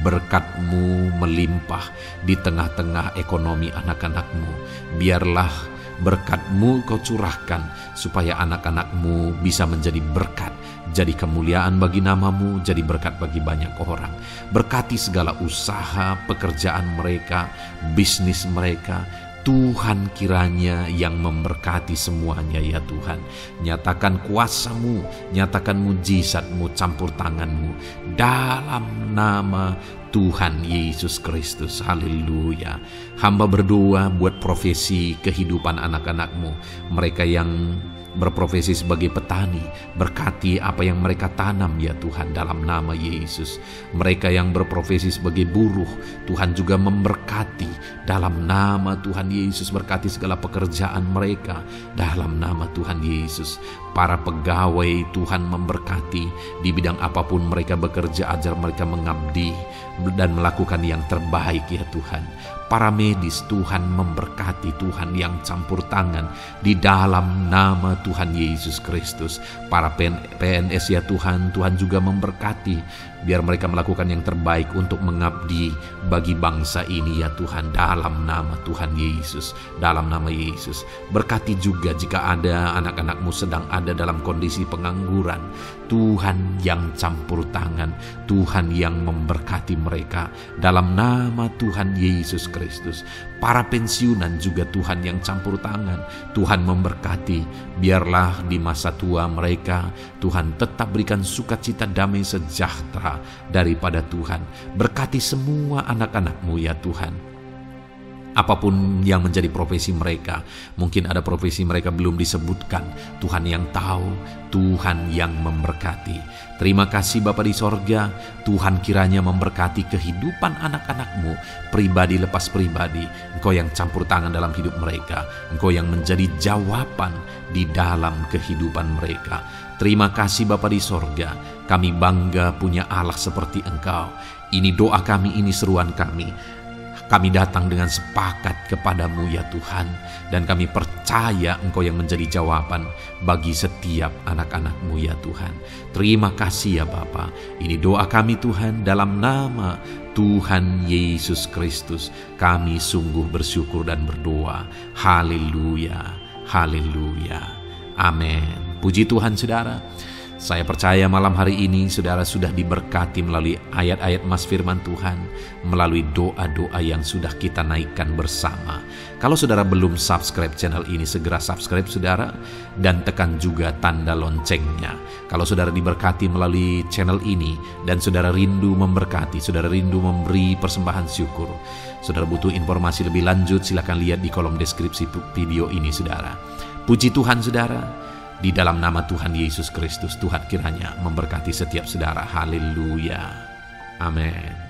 berkat-Mu melimpah di tengah-tengah ekonomi anak-anak-Mu. Biarlah berkat-Mu Kau curahkan supaya anak-anak-Mu bisa menjadi berkat, jadi kemuliaan bagi nama-Mu, jadi berkat bagi banyak orang. Berkati segala usaha, pekerjaan mereka, bisnis mereka, Tuhan kiranya yang memberkati semuanya ya Tuhan. Nyatakan kuasa-Mu, nyatakan mujizat-Mu, campur tangan-Mu dalam nama Tuhan Yesus Kristus. Haleluya. Hamba berdoa buat profesi kehidupan anak-anak-Mu, mereka yang berprofesi sebagai petani, berkati apa yang mereka tanam ya Tuhan dalam nama Yesus. Mereka yang berprofesi sebagai buruh, Tuhan juga memberkati dalam nama Tuhan Yesus. Berkati segala pekerjaan mereka dalam nama Tuhan Yesus. Para pegawai Tuhan memberkati di bidang apapun mereka bekerja, ajar mereka mengabdi dan melakukan yang terbaik ya Tuhan. Para medis Tuhan memberkati, Tuhan yang campur tangan di dalam nama Tuhan Yesus Kristus. Para PNS ya Tuhan, Tuhan juga memberkati biar mereka melakukan yang terbaik untuk mengabdi bagi bangsa ini ya Tuhan dalam nama Tuhan Yesus. Dalam nama Yesus. Berkati juga jika ada anak-anak-Mu sedang ada dalam kondisi pengangguran, Tuhan yang campur tangan, Tuhan yang memberkati mereka dalam nama Tuhan Yesus Kristus. Para pensiunan juga Tuhan yang campur tangan, Tuhan memberkati. Biarlah di masa tua mereka Tuhan tetap berikan sukacita, damai sejahtera daripada Tuhan. Berkati semua anak-anak-Mu ya Tuhan. Apapun yang menjadi profesi mereka, mungkin ada profesi mereka belum disebutkan, Tuhan yang tahu, Tuhan yang memberkati. Terima kasih Bapa di sorga, Tuhan kiranya memberkati kehidupan anak-anak-Mu, pribadi lepas pribadi. Engkau yang campur tangan dalam hidup mereka, Engkau yang menjadi jawaban di dalam kehidupan mereka. Terima kasih Bapa di sorga, kami bangga punya Allah seperti Engkau. Ini doa kami, ini seruan kami. Kami datang dengan sepakat kepadamu ya Tuhan, dan kami percaya Engkau yang menjadi jawaban bagi setiap anak-anak-Mu ya Tuhan. Terima kasih ya Bapa. Ini doa kami Tuhan dalam nama Tuhan Yesus Kristus. Kami sungguh bersyukur dan berdoa. Haleluya, haleluya, amin. Puji Tuhan saudara. Saya percaya malam hari ini saudara sudah diberkati melalui ayat-ayat Mas Firman Tuhan, melalui doa-doa yang sudah kita naikkan bersama. Kalau saudara belum subscribe channel ini, segera subscribe saudara, dan tekan juga tanda loncengnya. Kalau saudara diberkati melalui channel ini, dan saudara rindu memberkati, saudara rindu memberi persembahan syukur, saudara butuh informasi lebih lanjut, silakan lihat di kolom deskripsi video ini saudara. Puji Tuhan saudara. Di dalam nama Tuhan Yesus Kristus, Tuhan kiranya memberkati setiap saudara. Haleluya. Amin.